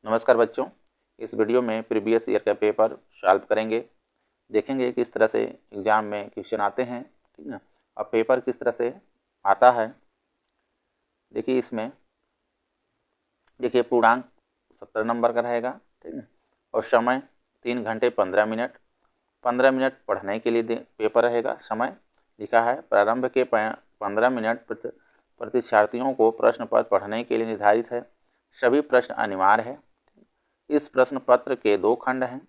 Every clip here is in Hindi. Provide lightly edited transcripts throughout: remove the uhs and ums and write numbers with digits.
नमस्कार बच्चों, इस वीडियो में प्रीवियस ईयर का पेपर सॉल्व करेंगे। देखेंगे किस तरह से एग्जाम में क्वेश्चन आते हैं, ठीक है, और पेपर किस तरह से आता है। देखिए इसमें पूर्णांक 70 नंबर का रहेगा, ठीक है, और समय 3 घंटे 15 मिनट। 15 मिनट पढ़ने के लिए पेपर रहेगा। समय लिखा है प्रारंभ के 15 मिनट परीक्षार्थियों को प्रश्न पत्र पढ़ने के लिए निर्धारित है। सभी प्रश्न अनिवार्य है। इस प्रश्न पत्र के 2 खंड हैं,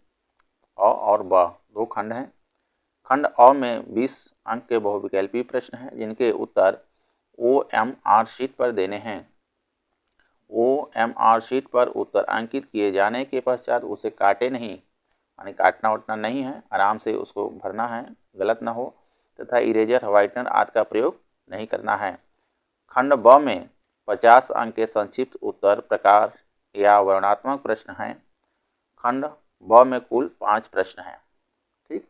अ और ब 2 खंड हैं। खंड अ में 20 अंक के बहुविकल्पी प्रश्न हैं जिनके उत्तर OMR शीट पर देने हैं। OMR शीट पर उत्तर अंकित किए जाने के पश्चात उसे काटे नहीं, यानी काटना उठना नहीं है, आराम से उसको भरना है, गलत ना हो, तथा इरेजर व्हाइटनर आदि का प्रयोग नहीं करना है। खंड ब में 50 अंक के संक्षिप्त उत्तर प्रकार या वर्णनात्मक प्रश्न हैं। खंड ब में कुल 5 प्रश्न हैं। ठीक,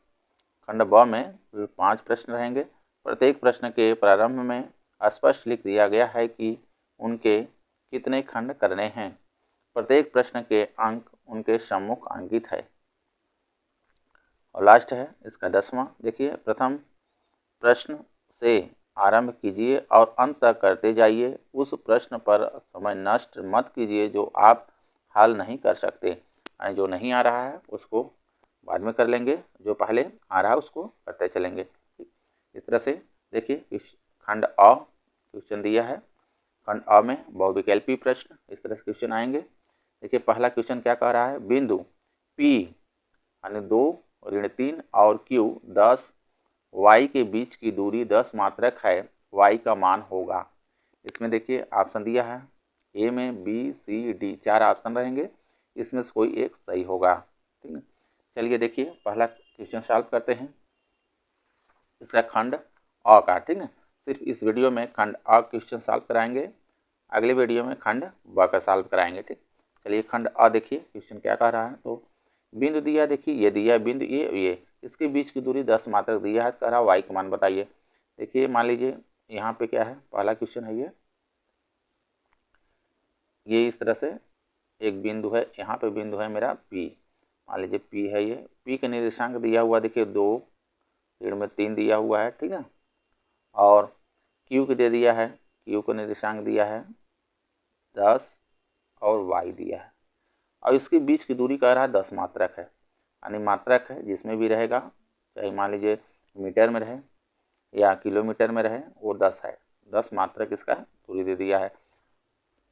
खंड ब में कुल 5 प्रश्न रहेंगे। प्रत्येक प्रश्न के प्रारंभ में स्पष्ट लिख दिया गया है कि उनके कितने खंड करने हैं। प्रत्येक प्रश्न के अंक उनके सम्मुख अंकित है। और लास्ट है इसका 10वां। देखिए, प्रथम प्रश्न से आरंभ कीजिए और अंत तक करते जाइए। उस प्रश्न पर समय नष्ट मत कीजिए जो आप हल नहीं कर सकते। जो नहीं आ रहा है उसको बाद में कर लेंगे, जो पहले आ रहा है उसको करते चलेंगे। इस तरह से देखिए खंड अ क्वेश्चन दिया है। खंड अ में बहुविकल्पी प्रश्न इस तरह से क्वेश्चन आएंगे। देखिए पहला क्वेश्चन क्या कह रहा है, बिंदु P यानी 2 ऋण 3 और Q 10 y के बीच की दूरी 10 मात्रक है, y का मान होगा। इसमें देखिए ऑप्शन दिया है, ए में B C D 4 ऑप्शन रहेंगे, इसमें से कोई एक सही होगा। ठीक है, चलिए देखिए पहला क्वेश्चन सॉल्व करते हैं। इसका खंड अ का, ठीक है, सिर्फ इस वीडियो में खंड अ क्वेश्चन सॉल्व कराएंगे, अगले वीडियो में खंड ब का सॉल्व कराएंगे। ठीक, चलिए खंड अ देखिए क्वेश्चन क्या कह रहा है। तो बिंदु दिया, देखिए ये दिया बिंदु ये इसके बीच की दूरी 10 मात्रक दिया है, कह रहा वाई का मान बताइए। देखिए मान लीजिए यहाँ पे क्या है, पहला क्वेश्चन है ये इस तरह से एक बिंदु है, यहाँ पे बिंदु है मेरा P, मान लीजिए P है, ये P का निर्देशांक दिया हुआ देखिए 2 ऋण में 3 दिया हुआ है, ठीक है, और Q को दे दिया है, Q को निर्देशांक दिया है 10 और y दिया है, और इसके बीच की दूरी कह रहा है 10 मात्रक है, यानी मात्रक है जिसमें भी रहेगा, चाहे मान लीजिए मीटर में रहे या किलोमीटर में रहे, वो 10 है, 10 मात्रक इसका दूरी दे दिया है।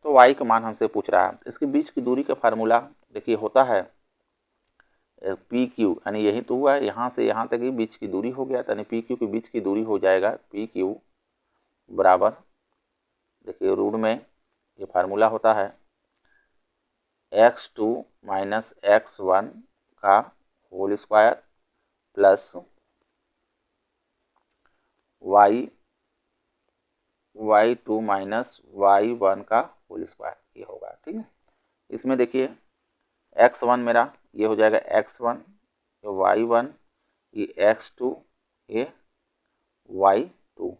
तो y का मान हमसे पूछ रहा है। इसके बीच की दूरी का फार्मूला देखिए होता है पी क्यू, यानी यही तो हुआ है, यहाँ से यहाँ तक ही बीच की दूरी हो गया, यानी पी क्यू के बीच की दूरी हो जाएगा पी क्यू बराबर, देखिए रूट में ये फार्मूला होता है x2 माइनस x1 का whole square plus y2 minus y1 का होल स्क्वायर, ये होगा। ठीक है, इसमें देखिए x1 मेरा ये हो जाएगा x1, ये y1, ये x2, ये y2।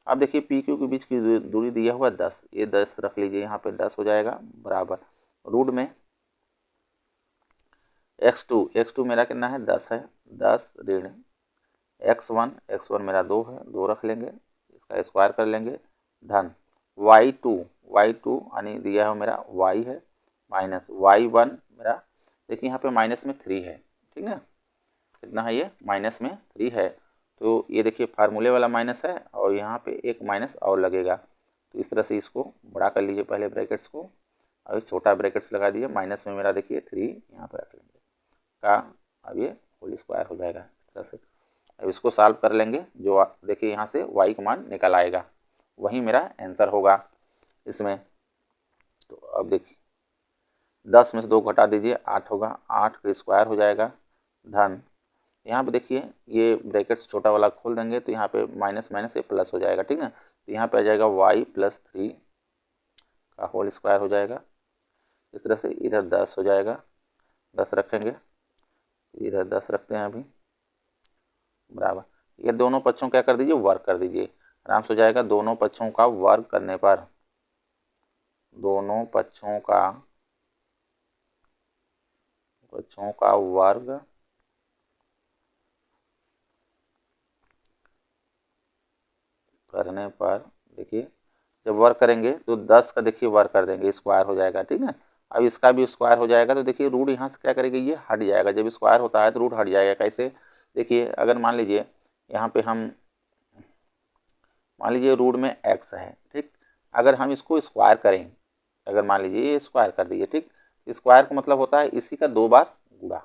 अब देखिए पी क्यू के बीच की दूरी दिया हुआ 10, ये 10 रख लीजिए, यहाँ पे 10 हो जाएगा बराबर रूट में x2 मेरा कितना है 10 है, 10 ऋण x1 मेरा 2 है, 2 रख लेंगे, इसका स्क्वायर कर लेंगे, धन y2 यानी दिया है मेरा y है, माइनस y1 मेरा, देखिए यहाँ पे माइनस में 3 है, ठीक है, कितना है ये माइनस में 3 है, तो ये देखिए फार्मूले वाला माइनस है और यहाँ पे एक माइनस और लगेगा, तो इस तरह से इसको बड़ा कर लीजिए पहले ब्रैकेट्स को, और छोटा ब्रैकेट्स लगा दीजिए, माइनस में मेरा देखिए 3 यहाँ पर रख लेंगे का, अब ये होल स्क्वायर हो जाएगा इस तरह से। अब इसको सॉल्व कर लेंगे, जो देखिए यहाँ से y का मान निकल आएगा, वही मेरा आंसर होगा इसमें। तो अब देखिए 10 में से 2 घटा दीजिए, 8 होगा, 8 का स्क्वायर हो जाएगा, धन यहाँ पे देखिए ये ब्रैकेट्स छोटा वाला खोल देंगे तो यहाँ पे माइनस माइनस ये प्लस हो जाएगा, ठीक है, तो यहाँ पे आ जाएगा y प्लस 3 का होल स्क्वायर हो जाएगा। इस तरह से इधर 10 हो जाएगा, 10 रखेंगे, इधर 10 रखते हैं अभी बराबर, ये दोनों पक्षों क्या कर दीजिए वर्ग कर दीजिए, आराम से हो जाएगा। दोनों पक्षों का वर्ग करने पर, दोनों पक्षों का पक्षों का वर्ग करने पर, देखिए जब वर्ग करेंगे तो 10 का देखिए वर्ग कर देंगे, स्क्वायर हो जाएगा, ठीक है। अब इसका भी स्क्वायर हो जाएगा, तो देखिए रूट यहाँ से क्या करेगा, ये हट जाएगा। जब स्क्वायर होता है तो रूट हट जाएगा। कैसे, देखिए अगर मान लीजिए यहाँ पे हम मान लीजिए रूट में x है, ठीक। अगर हम इसको स्क्वायर करें, अगर मान लीजिए ये स्क्वायर कर दीजिए, ठीक। स्क्वायर का मतलब होता है इसी का 2 बार गुणा,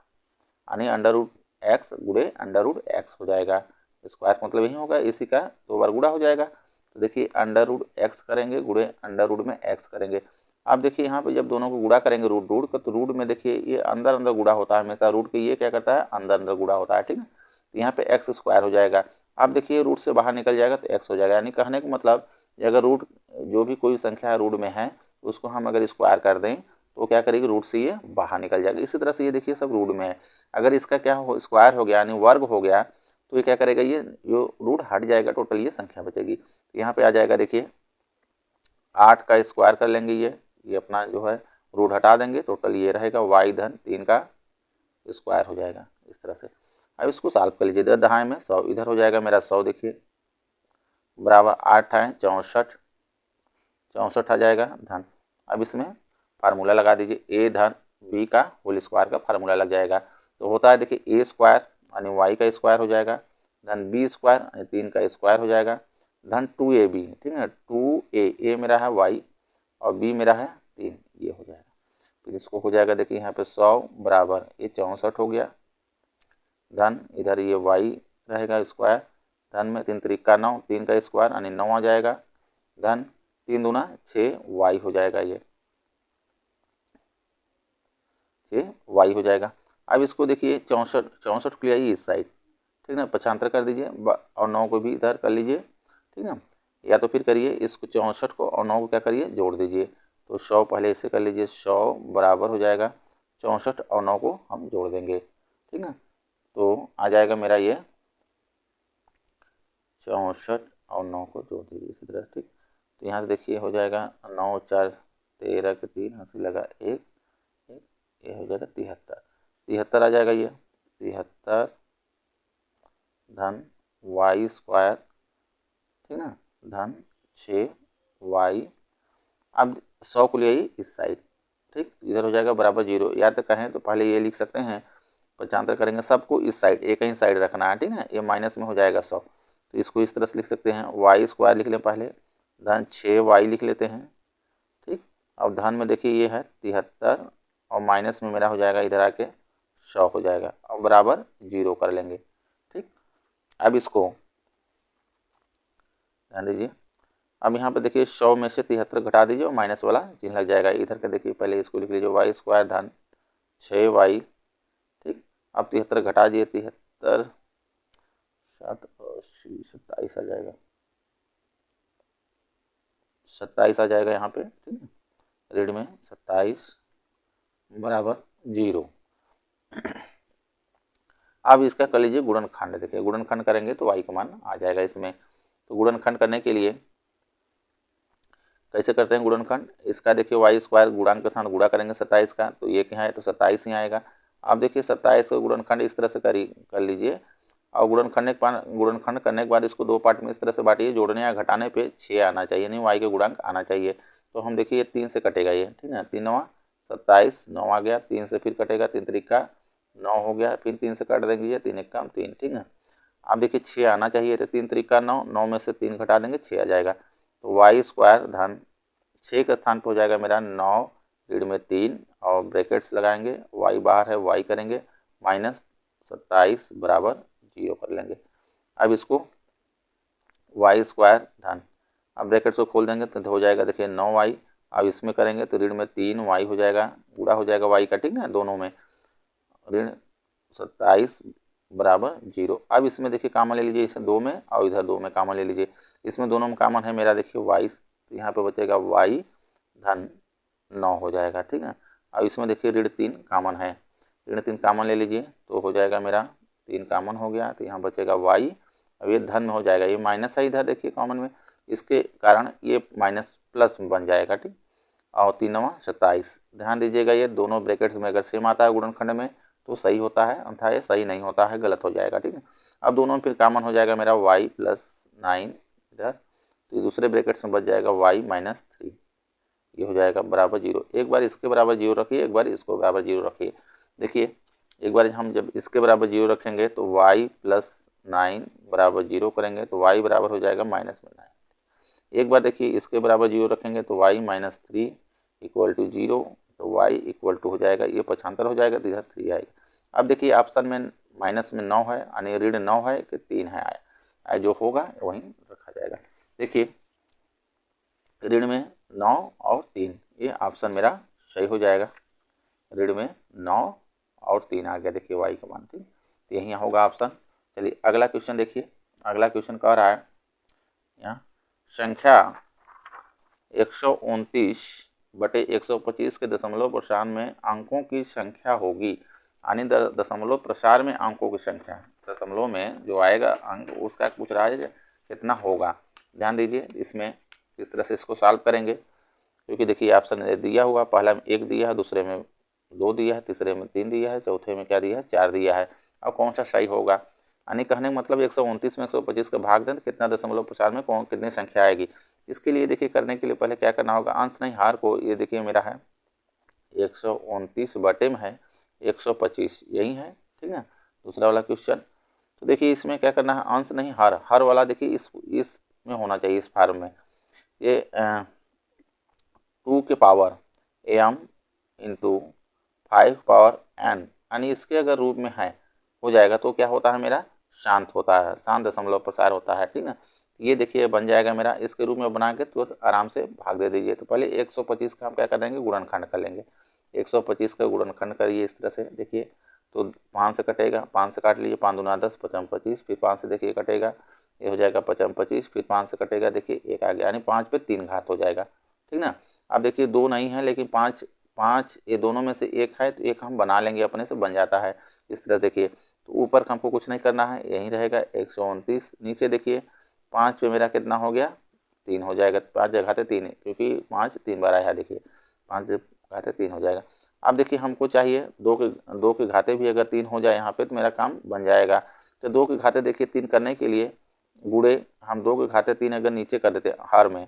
यानी अंडर रूट एक्स गुणे अंडर रूट एक्स हो जाएगा। स्क्वायर का मतलब यही होगा, इसी का 2 बार गुणा हो जाएगा। तो देखिए अंडर रूट एक्स करेंगे गुणे अंडर रूट में एक्स करेंगे। अब देखिए यहाँ पे जब दोनों को गुणा करेंगे रूट रूट का, तो रूट में देखिए ये अंदर अंदर गुणा होता है हमेशा, रूट के ये क्या करता है, अंदर अंदर गुणा होता है, ठीक है। तो यहाँ पे एक्स स्क्वायर हो जाएगा। अब देखिए रूट से बाहर निकल जाएगा तो एक्स हो जाएगा। यानी कहने का मतलब अगर रूट जो भी कोई संख्या रूट में है उसको हम अगर स्क्वायर कर दें तो क्या करेगी, रूट से ये बाहर निकल जाएगा। इसी तरह से ये देखिए सब रूट में है, अगर इसका क्या हो, स्क्वायर हो गया यानी वर्ग हो गया, तो ये क्या करेगा, ये जो रूट हट जाएगा, टोटल ये संख्या बचेगी। तो यहाँ पे आ जाएगा देखिए 8 का स्क्वायर कर लेंगे, ये अपना जो है रूट हटा देंगे, टोटल ये रहेगा y धन 3 का स्क्वायर हो जाएगा इस तरह से। अब इसको सॉल्व कर लीजिए, दहाई में 100 इधर हो जाएगा मेरा 100, देखिए बराबर 8 है 64, 64 आ जाएगा धन। अब इसमें फार्मूला लगा दीजिए, ए धन बी का होल स्क्वायर का फार्मूला लग जाएगा। तो होता है देखिए ए स्क्वायर यानी वाई का स्क्वायर हो जाएगा, धन बी स्क्वायर यानी 3 का स्क्वायर हो जाएगा, धन 2ab, ठीक है। 2a मेरा है वाई और बी मेरा है 3, ये हो जाएगा। फिर इसको हो जाएगा देखिए यहाँ पे 100 बराबर ये 64 हो गया, धन इधर ये वाई रहेगा स्क्वायर, धन में 3 त्रिका 9, 3 का स्क्वायर यानी 9 आ जाएगा, धन 3 दूना 6 वाई हो जाएगा, ये 6 वाई हो जाएगा। अब इसको देखिए 64 64 को ले आइए इस साइड, ठीक ना, 95 कर दीजिए और 9 को भी इधर कर लीजिए, ठीक ना। या तो फिर करिए इसको 64 को और 9 को क्या करिए, जोड़ दीजिए। तो 100 पहले इससे कर लीजिए, 100 बराबर हो जाएगा 64 और 9 को हम जोड़ देंगे, ठीक ना। तो आ जाएगा मेरा ये 64 और 9 को जोड़ दीजिए इसी तरह, ठीक। तो यहाँ से देखिए हो जाएगा 9 4 13 के 3 हंसी लगा 1, ये हो जाएगा 73, 73 आ जाएगा ये 73 धन वाई स्क्वायर, ठीक ना, धन 6 वाई। अब 100 को ले आइए इस साइड, ठीक, इधर हो जाएगा बराबर 0। या तो कहें तो पहले ये लिख सकते हैं, 75 करेंगे सबको इस साइड, एक ही साइड रखना है, ठीक है। ये माइनस में हो जाएगा 100, तो इसको इस तरह से लिख सकते हैं, वाई स्क्वायर लिख लें पहले, धन 6 वाई लिख लेते हैं, ठीक। अब धन में देखिए ये है 73 और माइनस में मेरा हो जाएगा इधर आके 100 हो जाएगा और बराबर 0 कर लेंगे, ठीक। अब इसको ध्यान दीजिए, अब यहाँ पे देखिए 100 में से 73 घटा दीजिए और माइनस वाला चिन्ह लग जाएगा इधर का। देखिए पहले इसको लिख लीजिए वाई स्क्वायर धन 6 वाई, ठीक। अब 73 घटा दिए, 73 7 27 आ जाएगा, 27 आ जाएगा यहाँ पे, ठीक है, रीड में 27 बराबर 0। अब इसका कर लीजिए गुणनखंड, देखिए गुणनखंड करेंगे तो y का मान आ जाएगा इसमें। तो गुणनखंड करने के लिए कैसे करते हैं गुणनखंड, इसका देखिए वाई स्क्वायर गुणांक के साथ गुणा करेंगे 27 का, तो ये क्या है, तो 27 ही आएगा। अब देखिए 27 का गुणनखंड इस तरह से कर लीजिए और गुणनखंड करने के बाद इसको 2 पार्ट में इस तरह से बांटिए, जोड़ने या घटाने पे 6 आना चाहिए, नहीं वाई के गुणांक आना चाहिए। तो हम देखिए 3 से कटेगा ये, ठीक है, 3 9 27, 9 आ गया, 3 से फिर कटेगा, 3 त्रिका 9 हो गया, फिर 3 से काट देंगे, 3 1 3, ठीक है। अब देखिए 6 आना चाहिए, तो 3 त्रिका 9, 9 में से 3 घटा देंगे 6 आ जाएगा। तो वाई स्क्वायर धन 6 के स्थान पर हो जाएगा मेरा 9 रीड में 3 और ब्रैकेट्स लगाएंगे, वाई बाहर है वाई करेंगे, माइनस 27 बराबर 0 कर लेंगे। अब इसको वाई स्क्वायर धन, अब ब्रैकेट्स को खोल देंगे तो हो जाएगा देखिए 9 वाई। अब इसमें करेंगे तो ऋण में 3 वाई हो जाएगा, पूरा हो जाएगा वाई का, ठीक है, दोनों में ऋण 27 बराबर 0। अब इसमें देखिए कामन ले लीजिए, इसे 2 में और इधर 2 में कामन ले लीजिए, इसमें दोनों में कामन है मेरा देखिए वाई, तो यहाँ पे बचेगा वाई धन 9 हो जाएगा, ठीक है। अब इसमें देखिए ऋण 3 कामन है, ऋण 3 कामन ले लीजिए तो हो जाएगा मेरा 3 कामन हो गया, तो यहाँ बचेगा वाई। अब ये धन में हो जाएगा, ये माइनस है इधर देखिए कॉमन में, इसके कारण ये माइनस प्लस बन जाएगा, ठीक। और 3 9 27, ध्यान दीजिएगा ये दोनों ब्रैकेट्स में अगर सेम आता है गुणनखंड में तो सही होता है, अन्यथा ये सही नहीं होता है, गलत हो जाएगा। ठीक है, अब दोनों में फिर कॉमन हो जाएगा मेरा y प्लस 9 इधर, तो दूसरे ब्रैकेट्स में बच जाएगा y माइनस 3, ये हो जाएगा बराबर 0। एक बार इसके बराबर 0 रखिए, एक बार इसको बराबर 0 रखिए। देखिए एक बार हम जब इसके बराबर 0 रखेंगे तो y प्लस 9 बराबर 0 करेंगे तो y बराबर हो जाएगा माइनस में 9। एक बार देखिए इसके बराबर 0 रखेंगे तो y माइनस 3 इक्वल टू 0, तो y इक्वल टू हो जाएगा, ये पक्षांतर हो जाएगा तो इधर 3 आएगा। अब देखिए ऑप्शन में माइनस में 9 है, यानी ऋण 9 है कि 3 है, जो होगा वहीं रखा जाएगा। देखिए ऋण में 9 और 3, ये ऑप्शन मेरा सही हो जाएगा। ऋण में 9 और 3 आ गया, देखिए y का मान, ठीक, तो यही होगा ऑप्शन। चलिए अगला क्वेश्चन देखिए, अगला क्वेश्चन कह रहा है यहाँ संख्या 129/125 के दशमलव प्रसार में अंकों की संख्या होगी, यानी दशमलव प्रसार में अंकों की संख्या, दशमलव में जो आएगा अंक उसका पूछ रहा है कितना होगा। ध्यान दीजिए इसमें किस तरह से इसको सॉल्व करेंगे, क्योंकि देखिए ऑप्शन दिया हुआ, पहला में 1 दिया है, दूसरे में 2 दिया है, तीसरे में 3 दिया है, चौथे में क्या दिया है 4 दिया है। अब कौन सा सही होगा, यानी कहने का मतलब 129 में 125 का भाग दें कितना दशमलव प्रसार में कौन कितनी संख्या आएगी। इसके लिए देखिए करने के लिए पहले क्या करना होगा, अंश नहीं हार को, ये देखिए मेरा है 129 बटे में है 125, यही है, ठीक है। दूसरा वाला क्वेश्चन, तो देखिए इसमें क्या करना है, अंश नहीं हार, हर वाला देखिए इसमें होना चाहिए, इस फॉर्म में, ये 2 के power m into 5 power n, यानी इसके अगर रूप में है हो जाएगा तो क्या होता है मेरा शांत होता है, शांत दशमलव प्रसार होता है, ठीक है। ये देखिए बन जाएगा मेरा, इसके रूप में बना के तो आराम से भाग दे दीजिए। तो पहले 125 का हम क्या कर देंगे, गुणनखंड कर लेंगे। 125 का गुणनखंड करिए इस तरह से, देखिए तो 5 से कटेगा, 5 से काट लीजिए, 5 दूना 10, 5 25, फिर 5 से देखिए कटेगा, ये हो जाएगा 5 25, फिर 5 से कटेगा, देखिए 1 आ गया, यानी 5 पे 3 घात हो जाएगा, ठीक ना। अब देखिए 2 नहीं है लेकिन 5 ये दोनों में से 1 है, तो 1 हम बना लेंगे, अपने से बन जाता है इस तरह। देखिए तो ऊपर हमको कुछ नहीं करना है, यही रहेगा 129, नीचे देखिए 5 पे मेरा कितना हो गया 3 हो जाएगा, 5 जगह 3 है, क्योंकि 5 3 बार आया है, देखिए 5 जगह 3 हो जाएगा। अब देखिए हमको चाहिए 2 के घाते भी अगर 3 हो जाए यहाँ पे तो मेरा काम बन जाएगा। तो 2 के घाते देखिए 3 करने के लिए गुणे, हम 2 के घाते 3 अगर नीचे कर देते हर में,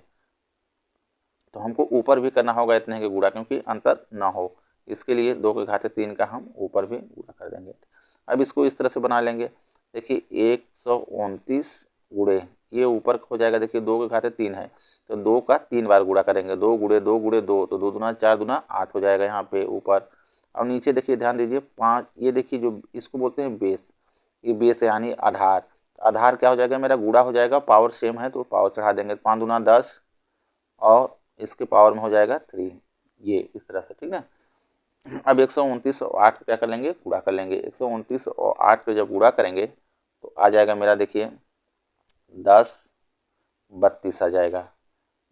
तो हमको ऊपर भी करना होगा इतने के गुणा, क्योंकि अंतर ना हो, इसके लिए 2 के घाते 3 का हम ऊपर भी गुणा कर देंगे। अब इसको इस तरह से बना लेंगे, देखिए 129 गुणे, ये ऊपर हो जाएगा, देखिए 2 के घाते 3 है तो 2 का 3 बार गुणा करेंगे, 2 गुणे 2 गुणे 2, तो 2 दूना 4 दूना 8 हो जाएगा यहाँ पे ऊपर। और नीचे देखिए ध्यान दीजिए 5, ये देखिए जो इसको बोलते हैं बेस, ये बेस यानी आधार, आधार क्या हो जाएगा मेरा गुणा हो जाएगा, पावर सेम है तो पावर चढ़ा देंगे, 5 दूना 10 और इसके पावर में हो जाएगा 3, ये इस तरह से, ठीक है। अब 129 और 8 क्या कर लेंगे, गुणा कर लेंगे, 129 और 8 पे जब गुणा करेंगे तो आ जाएगा मेरा, देखिए 10 32 आ जाएगा,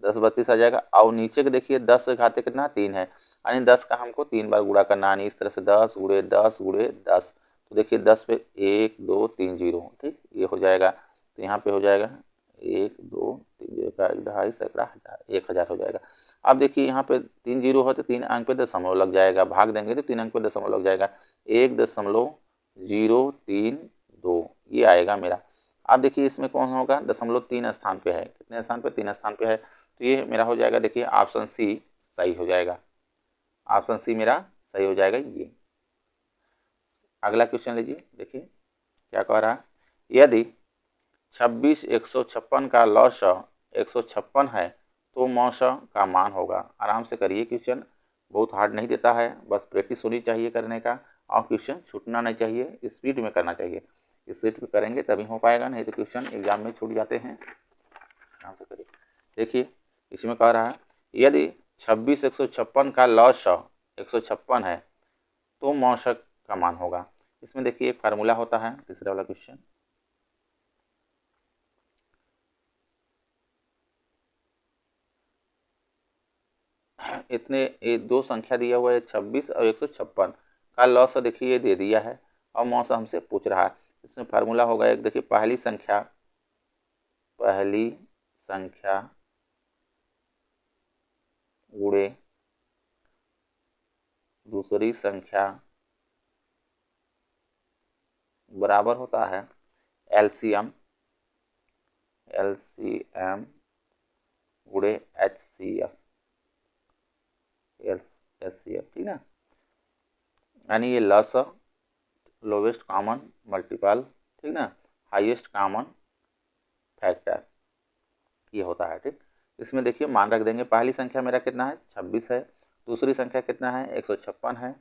10 32 आ जाएगा। और नीचे के देखिए 10 से घाते कितना 3 है, यानी 10 का हमको 3 बार गुणा करना, यानी इस तरह से 10 गुणे 10 गुणे 10, तो देखिए 10 पे 1 2 3 0, ठीक, ये हो जाएगा। तो यहाँ पे हो जाएगा 1 2 3 2.5 सैकड़ा 1000 हो जाएगा। अब देखिए यहाँ पे 3 0 है तो 3 अंक पे दशमलव लग जाएगा, भाग देंगे तो 3 अंक पे दशमलव लग जाएगा, 1.032 ये आएगा मेरा। अब देखिए इसमें कौन होगा, दशमलव 3 स्थान पे है, कितने स्थान पे 3 स्थान पे है, तो ये मेरा हो जाएगा, देखिए ऑप्शन सी सही हो जाएगा, ऑप्शन सी मेरा सही हो जाएगा। ये अगला क्वेश्चन लीजिए, देखिए क्या कह रहा है, यदि 26 156 का लॉग 156 है तो मौसा का मान होगा। आराम से करिए क्वेश्चन, बहुत हार्ड नहीं देता है, बस प्रैक्टिस होनी चाहिए करने का, और क्वेश्चन छूटना नहीं चाहिए, स्पीड में करना चाहिए, स्पीड में करेंगे तभी हो पाएगा, नहीं तो क्वेश्चन एग्जाम में छूट जाते हैं। आराम से करिए, देखिए इसमें कह रहा है यदि 26 156 का लॉग 156 है तो मौसक का मान होगा। इसमें देखिए एक फार्मूला होता है, तीसरा वाला क्वेश्चन, इतने ये 2 संख्या दिया हुआ है 26 और 156 का लॉस देखिए ये दे दिया है, और मौसा हमसे पूछ रहा है। इसमें फार्मूला होगा एक, देखिए पहली संख्या गुणे दूसरी संख्या बराबर होता है एलसीएम गुणे एचसीएफ, ठीक ना, यानी ये लोवेस्ट कॉमन मल्टीपल, ठीक ना, हाईएस्ट कॉमन फैक्टर ये होता है। ठीक, इसमें देखिए मान रख देंगे, पहली संख्या मेरा कितना है 26 है, दूसरी संख्या कितना है 156 है,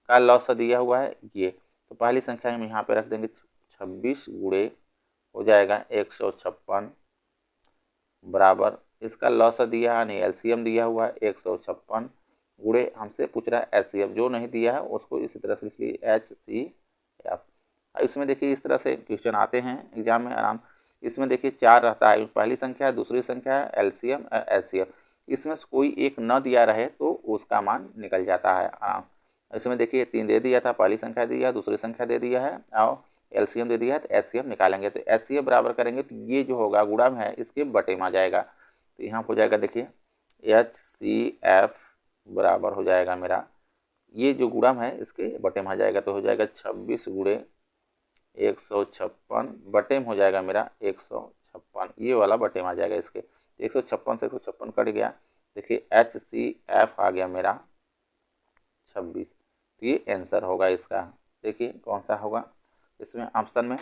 का लॉस दिया हुआ है ये, तो पहली संख्या हम यहाँ पे रख देंगे 26 गुणे हो जाएगा 156 बराबर, इसका लॉस दिया है नहीं एलसीएम दिया हुआ है 156 गुणे, हमसे पूछ रहा है एचसीएफ, जो नहीं दिया है उसको इसी तरह से लिख लीजिए HCF। इसमें देखिए इस तरह से क्वेश्चन आते हैं एग्जाम में आराम। इसमें देखिए 4 रहता है, पहली संख्या है, दूसरी संख्या है, एलसीएम एचसीएफ, इसमें से कोई एक न दिया रहे तो उसका मान निकल जाता है आराम। इसमें देखिए 3 दे दिया था, पहली संख्या दिया, दूसरी संख्या दे दिया है और एलसीएम दे दिया है, तो एचसीएफ निकालेंगे, तो एचसीएफ बराबर करेंगे तो ये जो होगा गुणा है इसके बटे में आ जाएगा, तो यहाँ हो जाएगा देखिए HCF बराबर हो जाएगा मेरा, ये जो गुणा है इसके बटे में आ जाएगा, तो हो जाएगा 26 गुणे 156 बटे में हो जाएगा मेरा 156, ये वाला बटे में आ जाएगा इसके, 156 से 156 कट गया, देखिए HCF आ गया मेरा 26, तो ये आंसर होगा इसका। देखिए कौन सा होगा इसमें ऑप्शन में,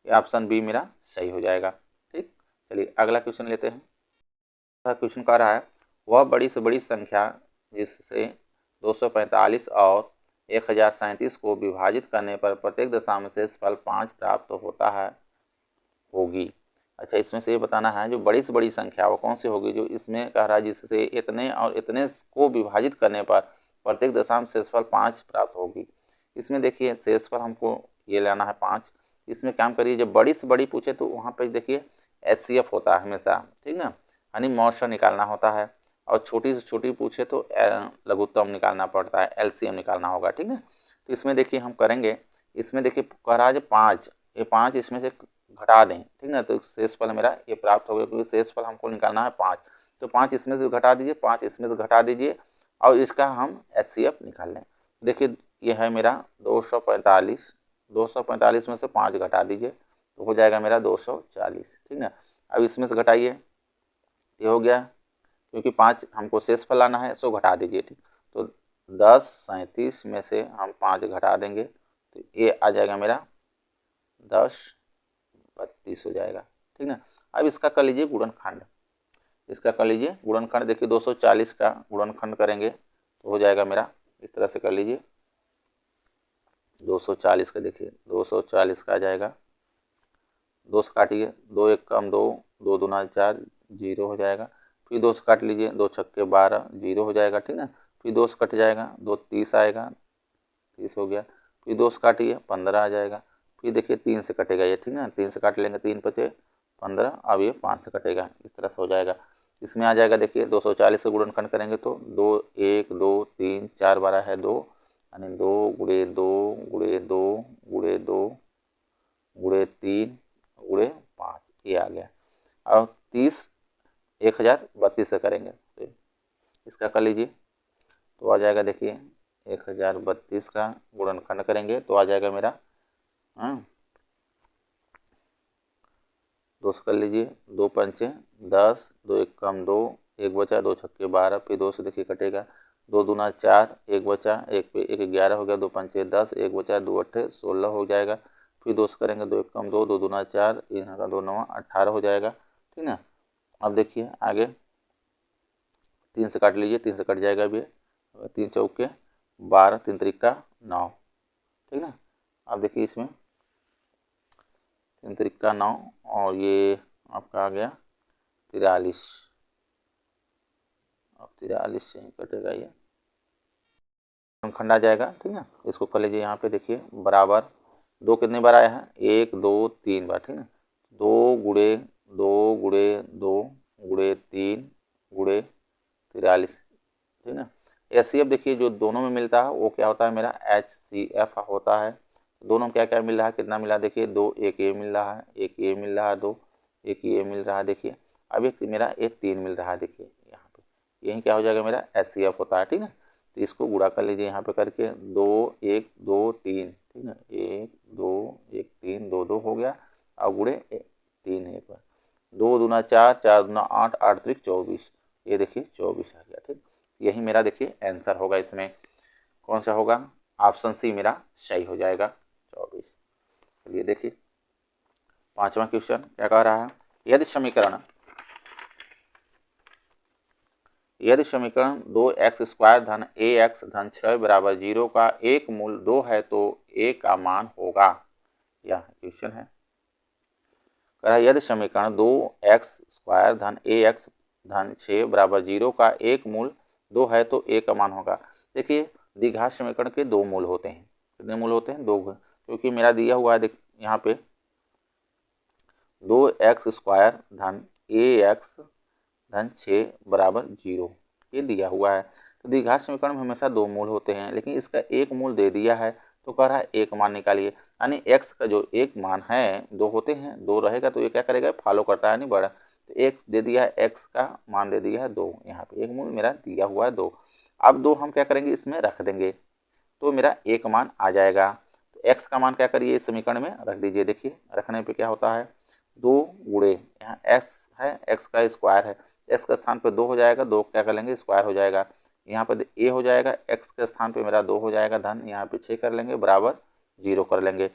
ये ऑप्शन बी मेरा सही हो जाएगा। ठीक, चलिए अगला क्वेश्चन लेते हैं। क्वेश्चन कह रहा है वह बड़ी से बड़ी संख्या जिससे 245 और 1037 को विभाजित करने पर प्रत्येक दशमलव शेष फल 5 प्राप्त होता है होगी। अच्छा, इसमें से ये बताना है जो बड़ी से बड़ी संख्या वो कौन सी होगी, जो इसमें कह रहा है जिससे इतने और इतने को विभाजित करने पर प्रत्येक दशमलव शेषफल 5 प्राप्त होगी। इसमें देखिए शेषफल हमको ये लेना है 5, इसमें काम करिए जब बड़ी से बड़ी पूछे तो वहाँ पर देखिए HCF होता है हमेशा, ठीक ना, यानी मौसा निकालना होता है, और छोटी से छोटी पूछे तो लघुत्तम निकालना पड़ता है, LCM निकालना होगा, ठीक है। तो इसमें देखिए हम करेंगे, इसमें देखिए कह रहा है 5, ये 5 इसमें से घटा दें, ठीक ना, तो शेषफल मेरा ये प्राप्त हो गया, क्योंकि शेषफल हमको निकालना है 5, तो 5 इसमें से घटा दीजिए, 5 इसमें से घटा दीजिए और इसका हम HCF निकाल लें। देखिए ये है मेरा 245 में से 5 घटा दीजिए तो हो जाएगा मेरा 240, ठीक ना। अब इसमें से घटाइए, ये हो गया, क्योंकि 5 हमको शेषफल लाना है, सो घटा दीजिए, ठीक, तो 1037 में से हम 5 घटा देंगे तो ये आ जाएगा मेरा 1032 हो जाएगा, ठीक ना। अब इसका कर लीजिए गुणनखंड, इसका कर लीजिए गुणनखंड, देखिए 240 का गुणनखंड करेंगे तो हो जाएगा मेरा इस तरह से कर लीजिए, 240 का देखिए 240 का आ जाएगा, 2 से काटिए, 2 1 कम 2, 2 दूना 4, 0 हो जाएगा, फिर 2 से काट लीजिए, 2 छक्के 12, 0 हो जाएगा, ठीक ना, फिर 2 से कट जाएगा, 2 30 आएगा, 30 हो गया, फिर 2 से काटिए 15 आ जाएगा, फिर देखिए 3 से कटेगा ये, ठीक ना, 3 से काट लेंगे, 3 बचे 15, अब ये 5 से कटेगा, इस तरह से हो जाएगा। इसमें आ जाएगा देखिए 240 से गुणनखंड करेंगे तो 2 1 2 3 4 12 है 2, यानी 2 गुणे 2 गुणे 2 गुणे 2 गुणे 3 गुणे 5, ये आ गया। अब 30 1032 से करेंगे तो इसका कर लीजिए तो आ जाएगा, देखिए 1032 का गुणनखंड करेंगे तो आ जाएगा मेरा 2 कर लीजिए, 2 पंचे 10, 2 1 कम 2, 1 बचा, 2 छक्के 12, फिर 2 से देखिए कटेगा, 2 दूना 4, 1 बचा, 1 पे 1 11 हो गया, 2 पंचे 10, 1 बचा, 2 अट्ठे 16 हो जाएगा, फिर 2 से करेंगे, 2 1 कम 2, 2 दूना 4, यहाँ का 2 9 18 हो जाएगा, ठीक ना। अब देखिए आगे 3 से काट लीजिए, 3 से कट जाएगा भी, 3 चौके 12, 3 त्रिका 9, ठीक ना। अब देखिए इसमें 3 त्रिका 9 और ये आपका आ गया 43, अब 43 से ही कटेगा ये, खंड आ जाएगा, ठीक है। इसको कर लीजिए, यहाँ पे देखिए बराबर 2 कितने बार आया है, 1 2 3 बार, ठीक है, 2 गुणे 2 गुणे 2 गुणे 3 गुणे 43, ठीक ना। HCF देखिए जो दोनों में मिलता है वो क्या होता है मेरा HCF होता है, दोनों क्या क्या मिल रहा है, कितना मिला देखिए 2, एक ये मिल रहा है, एक ये मिल रहा है, 2 एक ये मिल रहा है, देखिए अब एक मेरा एक 3 मिल रहा है, देखिए यहाँ पे यही क्या हो जाएगा मेरा HCF होता है, ठीक है। तो इसको गुणा कर लीजिए यहाँ पे करके 2 1 2 3, ठीक है, 1 2 1 3 2 2 हो गया, अब गुणे 3 एक बार, 2 दूना 4 4 दूना 8 8 त्रिक 24, ये देखिए 24 आ गया। ठीक, यही मेरा देखिए आंसर होगा। इसमें कौन सा होगा? ऑप्शन सी मेरा सही हो जाएगा, 24। चलिए देखिए 5वां क्वेश्चन क्या कह रहा है, यदि समीकरण 2x² धन ax धन 6 बराबर 0 का एक मूल 2 है तो a का मान होगा। यह क्वेश्चन है, कह रहा है यदि समीकरण 2x² धन ax धन 6 बराबर 0 का एक मूल 2 है तो a का मान होगा। देखिए द्विघात समीकरण के दो मूल होते हैं, कितने मूल होते हैं? 2, क्योंकि मेरा दिया हुआ है देख यहाँ पे 2x² धन ax धन 6 बराबर 0, ये दिया हुआ है। तो द्विघात समीकरण में हमेशा दो मूल होते हैं, लेकिन इसका एक मूल दे दिया है तो कह रहा है एक मान निकालिए, यानी x का जो एक मान है, दो होते हैं, दो रहेगा तो ये क्या करेगा? फॉलो करता है, नहीं बढ़ा। तो x दे दिया है, x का मान दे दिया है 2, यहाँ पे एक मूल मेरा दिया हुआ है 2। अब 2 हम क्या करेंगे? इसमें रख देंगे तो मेरा एक मान आ जाएगा। तो x का मान क्या करिए? इस समीकरण में रख दीजिए। देखिए रखने पे क्या होता है, 2 गुणे यहाँ x है, x का स्क्वायर है, x के स्थान पे 2 हो जाएगा, 2 क्या कर लेंगे? स्क्वायर हो जाएगा। यहाँ पे a हो जाएगा, x के स्थान पे मेरा 2 हो जाएगा धन, यहाँ पे 6 कर लेंगे बराबर 0 कर लेंगे।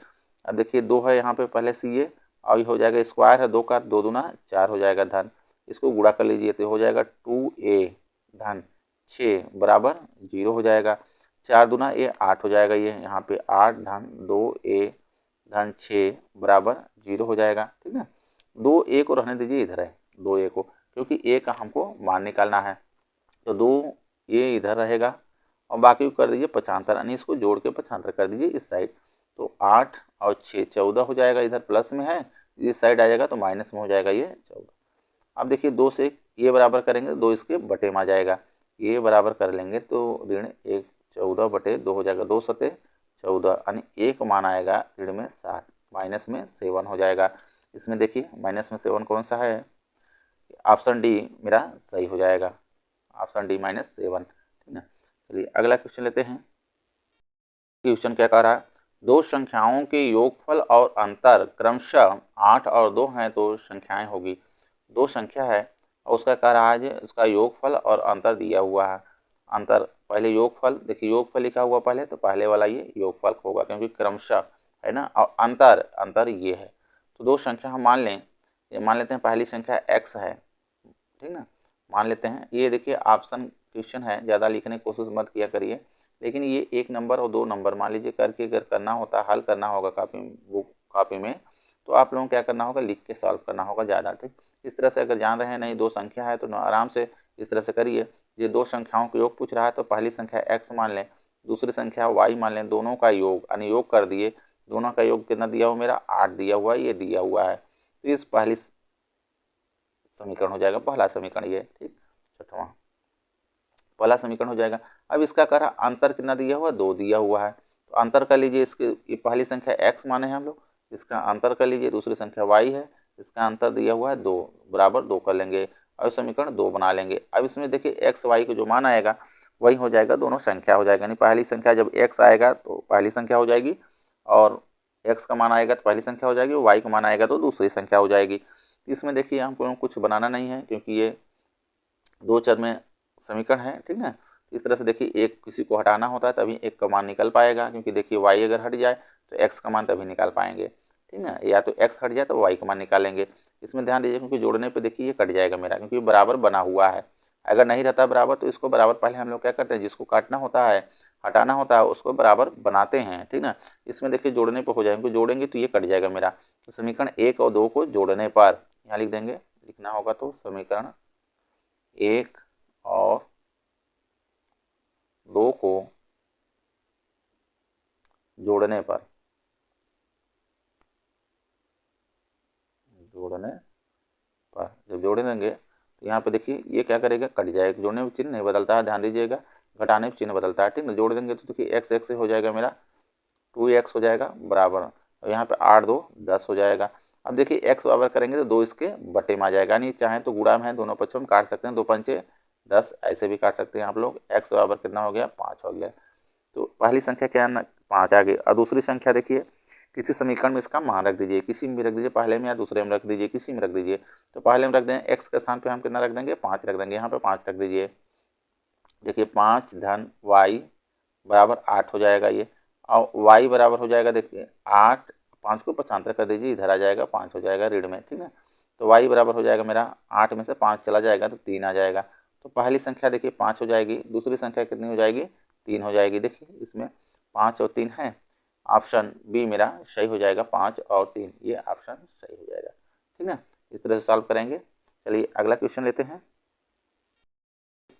अब देखिए 2 है यहाँ पे पहले से ये, और ये हो जाएगा स्क्वायर है 2 का, 2 दूना 4 हो जाएगा धन, इसको गुणा कर लीजिए तो हो जाएगा 2a धन 6 बराबर 0 हो जाएगा। 4 दूना ये 8 हो जाएगा, ये यहाँ पे 8 धन 2a धन 6 बराबर 0 हो जाएगा। ठीक है, 2a को रहने दीजिए, इधर है 2a को, क्योंकि a का हमको मान निकालना है। तो 2 ये इधर रहेगा और बाकी को कर दीजिए पक्षांतर, यानी इसको जोड़ के पक्षांतर कर दीजिए इस साइड। तो 8 और 6 14 हो जाएगा, इधर प्लस में है, इस साइड आ जाएगा तो माइनस में हो जाएगा ये 14। अब देखिए 2 से ये बराबर करेंगे, 2 इसके बटे में आ जाएगा, ये बराबर कर लेंगे तो ऋण 1 14 बटे 2 हो जाएगा, 2 सते 14, यानी एक मान आएगा ऋण में 7, माइनस में 7 हो जाएगा। इसमें देखिए माइनस में 7 कौन सा है? ऑप्शन डी मेरा सही हो जाएगा, ऑप्शन डी -7। ठीक है, चलिए अगला क्वेश्चन लेते हैं। क्वेश्चन क्या कह रहा है, दो संख्याओं के योगफल और अंतर क्रमशः 8 और 2 हैं तो संख्याएं होगी। दो संख्या है और उसका कह रहा है उसका योगफल और अंतर दिया हुआ है। अंतर पहले योगफल, देखिए योगफल लिखा हुआ पहले, तो पहले वाला ये योगफल होगा क्योंकि क्रमशः है ना, और अंतर ये है। तो दो संख्या हम मान लेते हैं पहली संख्या x है, ठीक ना, मान लेते हैं। ये देखिए ऑप्शन क्वेश्चन है, ज़्यादा लिखने की कोशिश मत किया करिए, लेकिन ये 1 नंबर और 2 नंबर मान लीजिए करके अगर करना होता, हल करना होगा कॉपी में, तो आप लोगों को क्या करना होगा? लिख के सॉल्व करना होगा ज़्यादा। ठीक, इस तरह से अगर जान रहे हैं नहीं दो संख्या है तो आराम से इस तरह से करिए। ये दो संख्याओं का योग पूछ रहा है तो पहली संख्या x मान लें, दूसरी संख्या y मान लें, दोनों का योग यानी योग कर दिए। दोनों का योग कितना दिया हुआ? मेरा 8 दिया हुआ है, ये दिया हुआ है, तो इस पहली समीकरण हो जाएगा, पहला समीकरण ये। ठीक, छठवां पहला समीकरण हो जाएगा। अब इसका कह रहा अंतर कितना दिया हुआ? 2 दिया हुआ है, तो अंतर कर लीजिए। इसके ये पहली संख्या x माने हैं हम लोग, इसका अंतर कर लीजिए। दूसरी संख्या y है, इसका अंतर दिया हुआ है 2 बराबर 2 कर लेंगे और समीकरण 2 बना लेंगे। अब इसमें देखिए x y को जो मान आएगा वही हो जाएगा, दोनों संख्या हो जाएगा। यानी पहली संख्या जब x आएगा तो पहली संख्या हो जाएगी, और x का मान आएगा तो पहली संख्या हो जाएगी, y का मान आएगा तो दूसरी संख्या हो जाएगी। इसमें देखिए हमको कुछ बनाना नहीं है क्योंकि ये 2 चर में समीकरण है। ठीक है, इस तरह से देखिए एक किसी को हटाना होता है तभी एक का मान निकल पाएगा, क्योंकि देखिए y अगर हट जाए तो x का मान तभी निकाल पाएंगे। ठीक है, या तो x हट जाए तो y का मान निकालेंगे। इसमें ध्यान दीजिए क्योंकि जोड़ने पे देखिए ये कट जाएगा मेरा, क्योंकि बराबर बना हुआ है। अगर नहीं रहता बराबर तो इसको बराबर पहले हम लोग क्या करते हैं, जिसको काटना होता है हटाना होता है उसको बराबर बनाते हैं। ठीक ना, इसमें देखिए जोड़ने पर हो जाएंगे, जोड़ेंगे तो ये कट जाएगा मेरा। तो समीकरण 1 और 2 को जोड़ने पर यहाँ लिख देंगे, लिखना होगा तो समीकरण 1 और 2 को जोड़ने पर जब जोड़ देंगे तो यहाँ पे देखिए ये क्या करेगा? कट जाएगा। जोड़ने में चिन्ह नहीं बदलता है, ध्यान दीजिएगा, घटाने में चिन्ह बदलता है। ठीक है, जोड़ देंगे तो देखिए एक्स एक्स से हो जाएगा मेरा 2x हो जाएगा बराबर, और यहाँ पे 8 2 10 हो जाएगा। अब देखिए x बराबर करेंगे तो 2 इसके बटे में आ जाएगा, यानी चाहे तो गुणा में है दोनों पक्षों में काट सकते हैं, 2 पंचे 10 ऐसे भी काट सकते हैं आप लोग। x बराबर कितना हो गया? 5। हो गया। तो पहली संख्या क्या है ना, 5 आ गई। और दूसरी संख्या देखिए, किसी समीकरण में इसका मान रख दीजिए, किसी में भी रख दीजिए, पहले में या दूसरे में रख दीजिए, किसी में रख दीजिए। तो पहले में रख दें, एक्स के स्थान पे हम कितना रख देंगे, 5 रख देंगे, यहाँ पे 5 रख दीजिए। देखिए 5 धन वाई बराबर 8 हो जाएगा ये, और वाई बराबर हो जाएगा, देखिए 8, 5 को पक्षांतर कर दीजिए, इधर आ जाएगा 5 हो जाएगा ऋण में, ठीक है। तो वाई बराबर हो जाएगा मेरा 8 में से 5 चला जाएगा तो 3 आ जाएगा। तो पहली संख्या देखिए 5 हो जाएगी, दूसरी संख्या कितनी हो जाएगी, 3 हो जाएगी। देखिए इसमें 5 और 3 है, ऑप्शन बी मेरा सही हो जाएगा, 5 और 3 ये ऑप्शन सही हो जाएगा, ठीक है। इस तरह से सॉल्व करेंगे। चलिए अगला क्वेश्चन लेते हैं।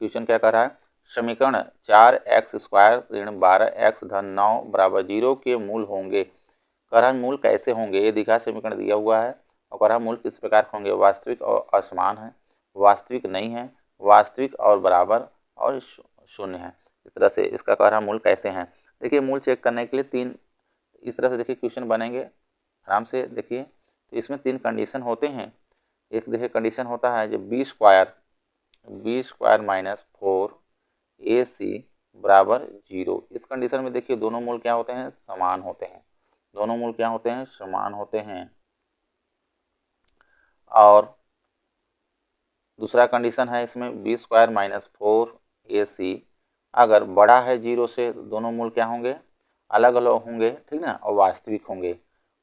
क्वेश्चन क्या कर रहा है, समीकरण 4x² ऋण 12x धन 9 बराबर 0 के मूल होंगे। कह रहा मूल कैसे होंगे, ये दिखा समीकरण दिया हुआ है, और कह रहा मूल किस प्रकार के होंगे, वास्तविक और असमान है, वास्तविक नहीं है, वास्तविक और बराबर, और शून्य है। इस तरह से इसका कह रहा मूल कैसे हैं। देखिए मूल चेक करने के लिए 3 इस तरह से देखिए क्वेश्चन बनेंगे, आराम से देखिए। तो इसमें 3 कंडीशन होते हैं। एक देखिए कंडीशन होता है जब b स्क्वायर माइनस 4ac बराबर 0। इस कंडीशन में देखिए दोनों मूल क्या होते हैं, समान होते हैं, दोनों मूल क्या होते हैं, समान होते हैं। और दूसरा कंडीशन है इसमें b स्क्वायर माइनस 4ac अगर बड़ा है 0 से, दोनों मूल क्या होंगे, अलग अलग होंगे, ठीक ना, और वास्तविक होंगे,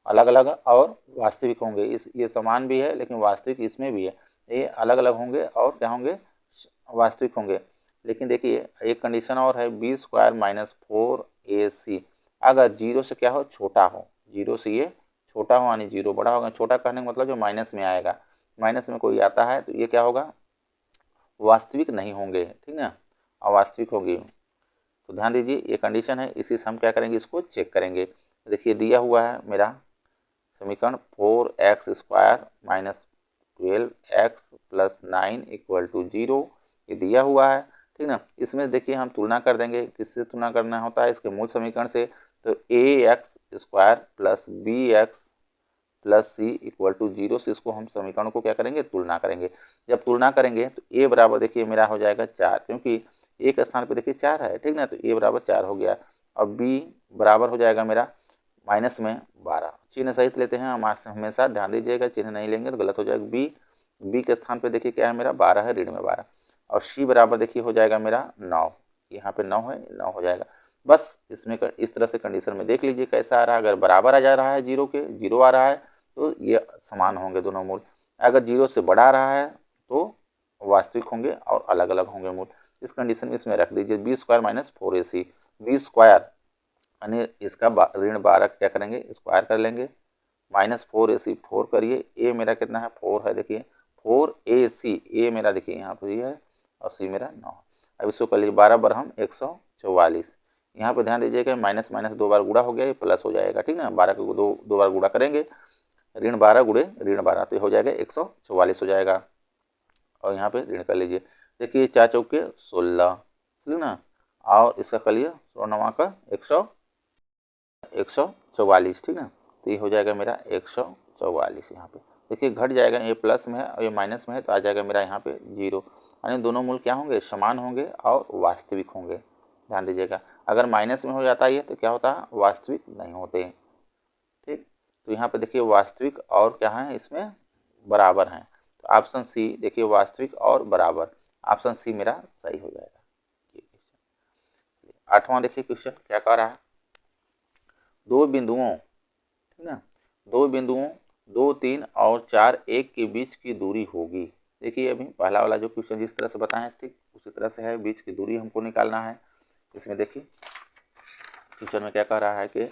अलग अलग और वास्तविक होंगे। ये समान भी है लेकिन वास्तविक इसमें भी है, ये अलग अलग होंगे और क्या होंगे, वास्तविक होंगे। लेकिन देखिए एक कंडीशन और है, b स्क्वायर माइनस 4ac अगर 0 से क्या हो, छोटा हो, 0 से ये छोटा हो, यानी 0 बड़ा होगा। छोटा कहने का मतलब जो माइनस में आएगा, माइनस में कोई आता है तो ये क्या होगा, वास्तविक नहीं होंगे, ठीक है, अवास्तविक होगी। तो ध्यान दीजिए ये कंडीशन है, इसी से हम क्या करेंगे, इसको चेक करेंगे। देखिए दिया हुआ है मेरा समीकरण 4x² minus 12x plus 9 equal to 0, ये दिया हुआ है, ठीक ना। इसमें देखिए हम तुलना कर देंगे, किससे तुलना करना होता है, इसके मूल समीकरण से। तो ax² plus bx plus C equal to 0 से इसको हम समीकरण को क्या करेंगे, तुलना करेंगे। जब तुलना करेंगे तो a बराबर देखिए मेरा हो जाएगा 4, क्योंकि a के स्थान पर देखिए 4 है, ठीक ना, तो a बराबर 4 हो गया। और b बराबर हो जाएगा मेरा माइनस में 12। चिन्ह सहित लेते हैं हम हमेशा, ध्यान दीजिएगा, चिन्ह नहीं लेंगे तो गलत हो जाएगा। b के स्थान पे देखिए क्या है मेरा 12 है, ऋण में 12। और c बराबर देखिए हो जाएगा मेरा 9, यहाँ पे 9 है, 9 हो जाएगा। बस इसमें इस तरह से कंडीशन में देख लीजिए कैसा आ रहा है। अगर बराबर आ जा रहा है 0 के, 0 आ रहा है तो ये समान होंगे दोनों मूल। अगर 0 से बड़ा आ रहा है तो वास्तविक होंगे और अलग अलग होंगे मूल। इस कंडीशन में इसमें रख दीजिए b square minus 4ac, b square यानी इसका ऋण 12 क्या करेंगे, स्क्वायर कर लेंगे, माइनस 4ac 4 करिए, a मेरा कितना है 4 है, देखिए 4ac, a मेरा देखिए यहाँ पर है और c मेरा 9। अब इसको कर लीजिए 12 बार हम 144। यहाँ पे ध्यान दीजिएगा माइनस माइनस 2 बार गुड़ा हो गया, ये प्लस हो जाएगा, ठीक ना। 12 को दो बार गुड़ा करेंगे, ऋण 12 गुड़े ऋण 12 तो हो जाएगा 144 हो जाएगा। और यहाँ पे ऋण कर लीजिए, देखिए 4 चौके 16, ना, और इसका कर लिया 16 का 144, ठीक ना। तो ये हो जाएगा मेरा 144। यहाँ पे देखिए घट जाएगा, ये प्लस में है और ये माइनस में है, तो आ जाएगा मेरा यहाँ पे 0, यानी दोनों मूल क्या होंगे, समान होंगे और वास्तविक होंगे। ध्यान दीजिएगा अगर माइनस में हो जाता है तो क्या होता है, वास्तविक नहीं होते, ठीक। तो यहाँ पे देखिए वास्तविक और क्या है, इसमें बराबर हैं। तो ऑप्शन सी देखिए वास्तविक और बराबर, ऑप्शन सी मेरा सही हो जाएगा। 8वां देखिए क्वेश्चन क्या कह रहा है, दो बिंदुओं, ठीक ना, दो बिंदुओं 2, 3 और 4, 1 के बीच की दूरी होगी। देखिए अभी पहला वाला जो क्वेश्चन जिस तरह से बताएं ठीक उसी तरह से है, बीच की दूरी हमको निकालना है। इसमें देखिए क्वेश्चन में क्या कह रहा है कि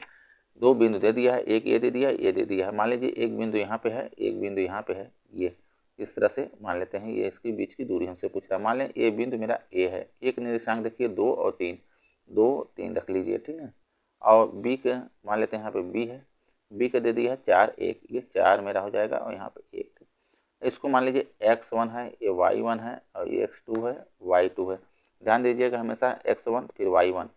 दो बिंदु दे दिया है, एक ये दे दिया है, ये दे दिया है। मान लीजिए एक बिंदु यहाँ पे है, एक बिंदु यहाँ पे है, ये इस तरह से मान लेते हैं, ये इसके बीच की दूरी हमसे पूछ रहा है। मान लें ये बिंदु मेरा ए है, एक निर्देशांक देखिए 2 और 3, 2 3 रख लीजिए, ठीक है। और बी के मान लेते हैं यहाँ पे बी है, बी का दे दिया है 4, 1, ये 4 मेरा हो जाएगा और यहाँ पे 1। इसको मान लीजिए x1 है, ये y1 है और ये x2 है, y2 है। ध्यान दीजिएगा हमेशा x1 फिर y1,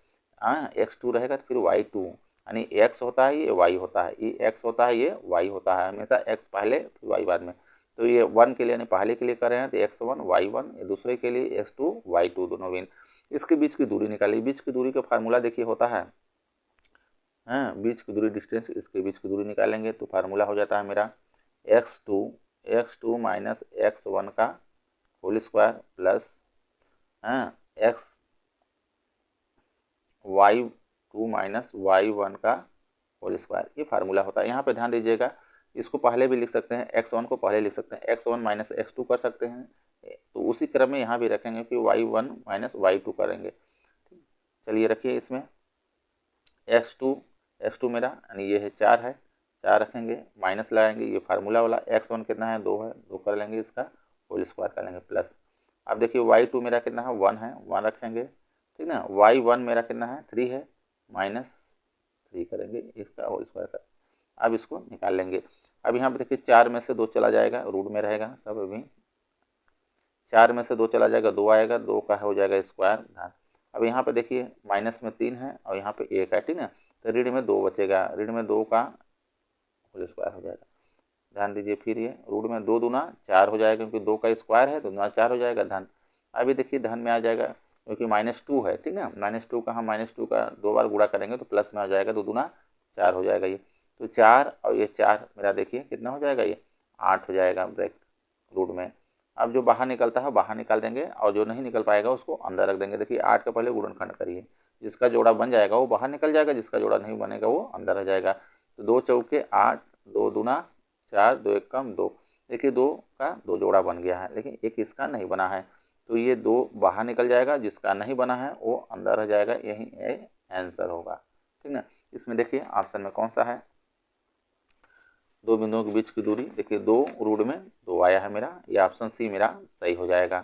x2 रहेगा तो फिर y2, यानी x होता है ये y होता है, ये x होता है ये y होता है, हमेशा x पहले फिर y बाद में। तो ये 1 के लिए यानी पहले के लिए कर रहे हैं तो x1 y1, ये दूसरे के लिए x2 y2 दोनों बिन। इसके बीच की दूरी निकालिए। बीच की दूरी का फार्मूला देखिए होता है, बीच की दूरी डिस्टेंस, इसके बीच की दूरी निकालेंगे तो फार्मूला हो जाता है मेरा x2 माइनस x1 का whole square plus y2 minus y1 का होल स्क्वायर, ये फार्मूला होता है। यहाँ पे ध्यान दीजिएगा, इसको पहले भी लिख सकते हैं, x1 को पहले लिख सकते हैं, x1 माइनस x2 कर सकते हैं, तो उसी क्रम में यहाँ भी रखेंगे कि y1 माइनस y2 करेंगे। चलिए रखिए, इसमें x2 मेरा यानी ये है 4 है, 4 रखेंगे, माइनस लगाएंगे, ये फार्मूला वाला x1 कितना है 2 है, 2 कर लेंगे, इसका होल स्क्वायर कर लेंगे प्लस। अब देखिए y2 मेरा कितना है 1 है, 1 रखेंगे, ठीक ना। y1 मेरा कितना है 3 है, माइनस 3 करेंगे, इसका होल स्क्वायर कर। अब इसको निकाल लेंगे। अब यहाँ पे देखिए 4 में से 2 चला जाएगा, रूट में रहेगा सब, अभी 4 में से 2 चला जाएगा, 2 आएगा, 2 का हो जाएगा स्क्वायर ध्यान। अब यहाँ पे देखिए माइनस में 3 है और यहाँ पे 1 है, ठीक है, तो ऋण में 2 बचेगा, ऋण में 2 का होल स्क्वायर हो जाएगा। ध्यान दीजिए, फिर ये रूट में 2 दूना 4 हो जाएगा, क्योंकि 2 का स्क्वायर है तो दूना 4 हो जाएगा धन। अभी देखिए धन में आ जाएगा, क्योंकि -2 है, ठीक है, -2 का हम -2 का 2 बार गुणा करेंगे तो प्लस में आ जाएगा, तो दूना 4 हो जाएगा ये। तो 4 और ये 4 मेरा देखिए कितना हो जाएगा, ये 8 हो जाएगा ब्रैक रूट में। अब जो बाहर निकलता है बाहर निकाल देंगे, और जो नहीं निकल पाएगा उसको अंदर रख देंगे। देखिए 8 का पहले गुणनखंड करिए, जिसका जोड़ा बन जाएगा वो बाहर निकल जाएगा, जिसका जोड़ा नहीं बनेगा वो अंदर रह जाएगा। तो 2 चौके 8, 2 दूना 4, 2 एक कम 2। देखिए 2 का 2 जोड़ा बन गया है, लेकिन एक इसका नहीं बना है, तो ये 2 बाहर निकल जाएगा, जिसका नहीं बना है वो अंदर रह जाएगा, यही आंसर होगा, ठीक ना। इसमें देखिए ऑप्शन में कौन सा है, 2 बिंदुओं के बीच की दूरी, देखिए 2 रूट में 2 आया है मेरा, ये ऑप्शन सी मेरा सही हो जाएगा,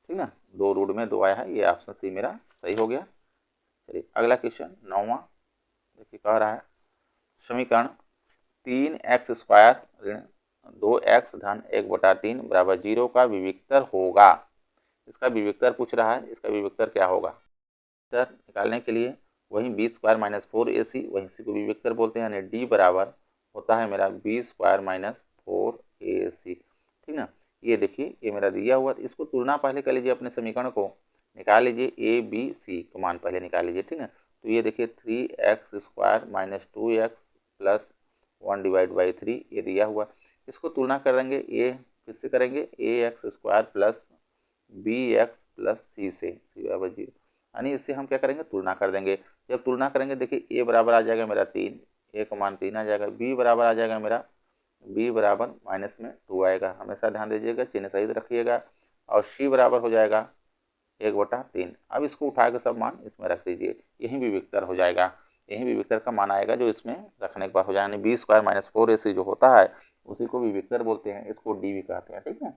ठीक ना। 2 रूट में 2 आया है, ये ऑप्शन सी मेरा सही हो गया। चलिए अगला क्वेश्चन 9वां, देखिए कह रहा है समीकरण 3x स्क्वायर ऋण 2x धन 1/3 बराबर 0 का विविक्तर होगा। इसका विविक्तर पूछ रहा है, इसका विविक्तर क्या होगा। विविक्तर निकालने के लिए वही b स्क्वायर माइनस 4ac, वहीं इसी को विविक्तर बोलते हैं, यानी d बराबर होता है मेरा b स्क्वायर माइनस 4ac, ठीक ना। ये देखिए ये मेरा दिया हुआ, इसको तुलना पहले कर लीजिए, अपने समीकरण को निकाल लीजिए, a b c को मान पहले निकाल लीजिए, ठीक है। तो ये देखिए 3x square minus 2x plus 1/3 ये दिया हुआ, इसको तुलना करेंगे, ये किससे करेंगे, ax square plus bx plus c से, c बराबर 0, यानी इससे हम क्या करेंगे तुलना कर देंगे। जब तुलना करेंगे देखिए a बराबर आ जाएगा मेरा 3, a का मान 3 आ जाएगा, b बराबर आ जाएगा मेरा, b बराबर माइनस में 2 आएगा, हमेशा ध्यान दीजिएगा, चिन्ह सही रखिएगा, और c बराबर हो जाएगा 1/3। अब इसको उठा के सब मान इसमें रख दीजिए, यही विविक्तर हो जाएगा, यही विविक्तर का मान आएगा जो इसमें रखने के बाद हो जाएगा। b स्क्वायर माइनस 4ac जो होता है उसी को विविक्तर बोलते हैं, इसको d भी कहते हैं, ठीक है।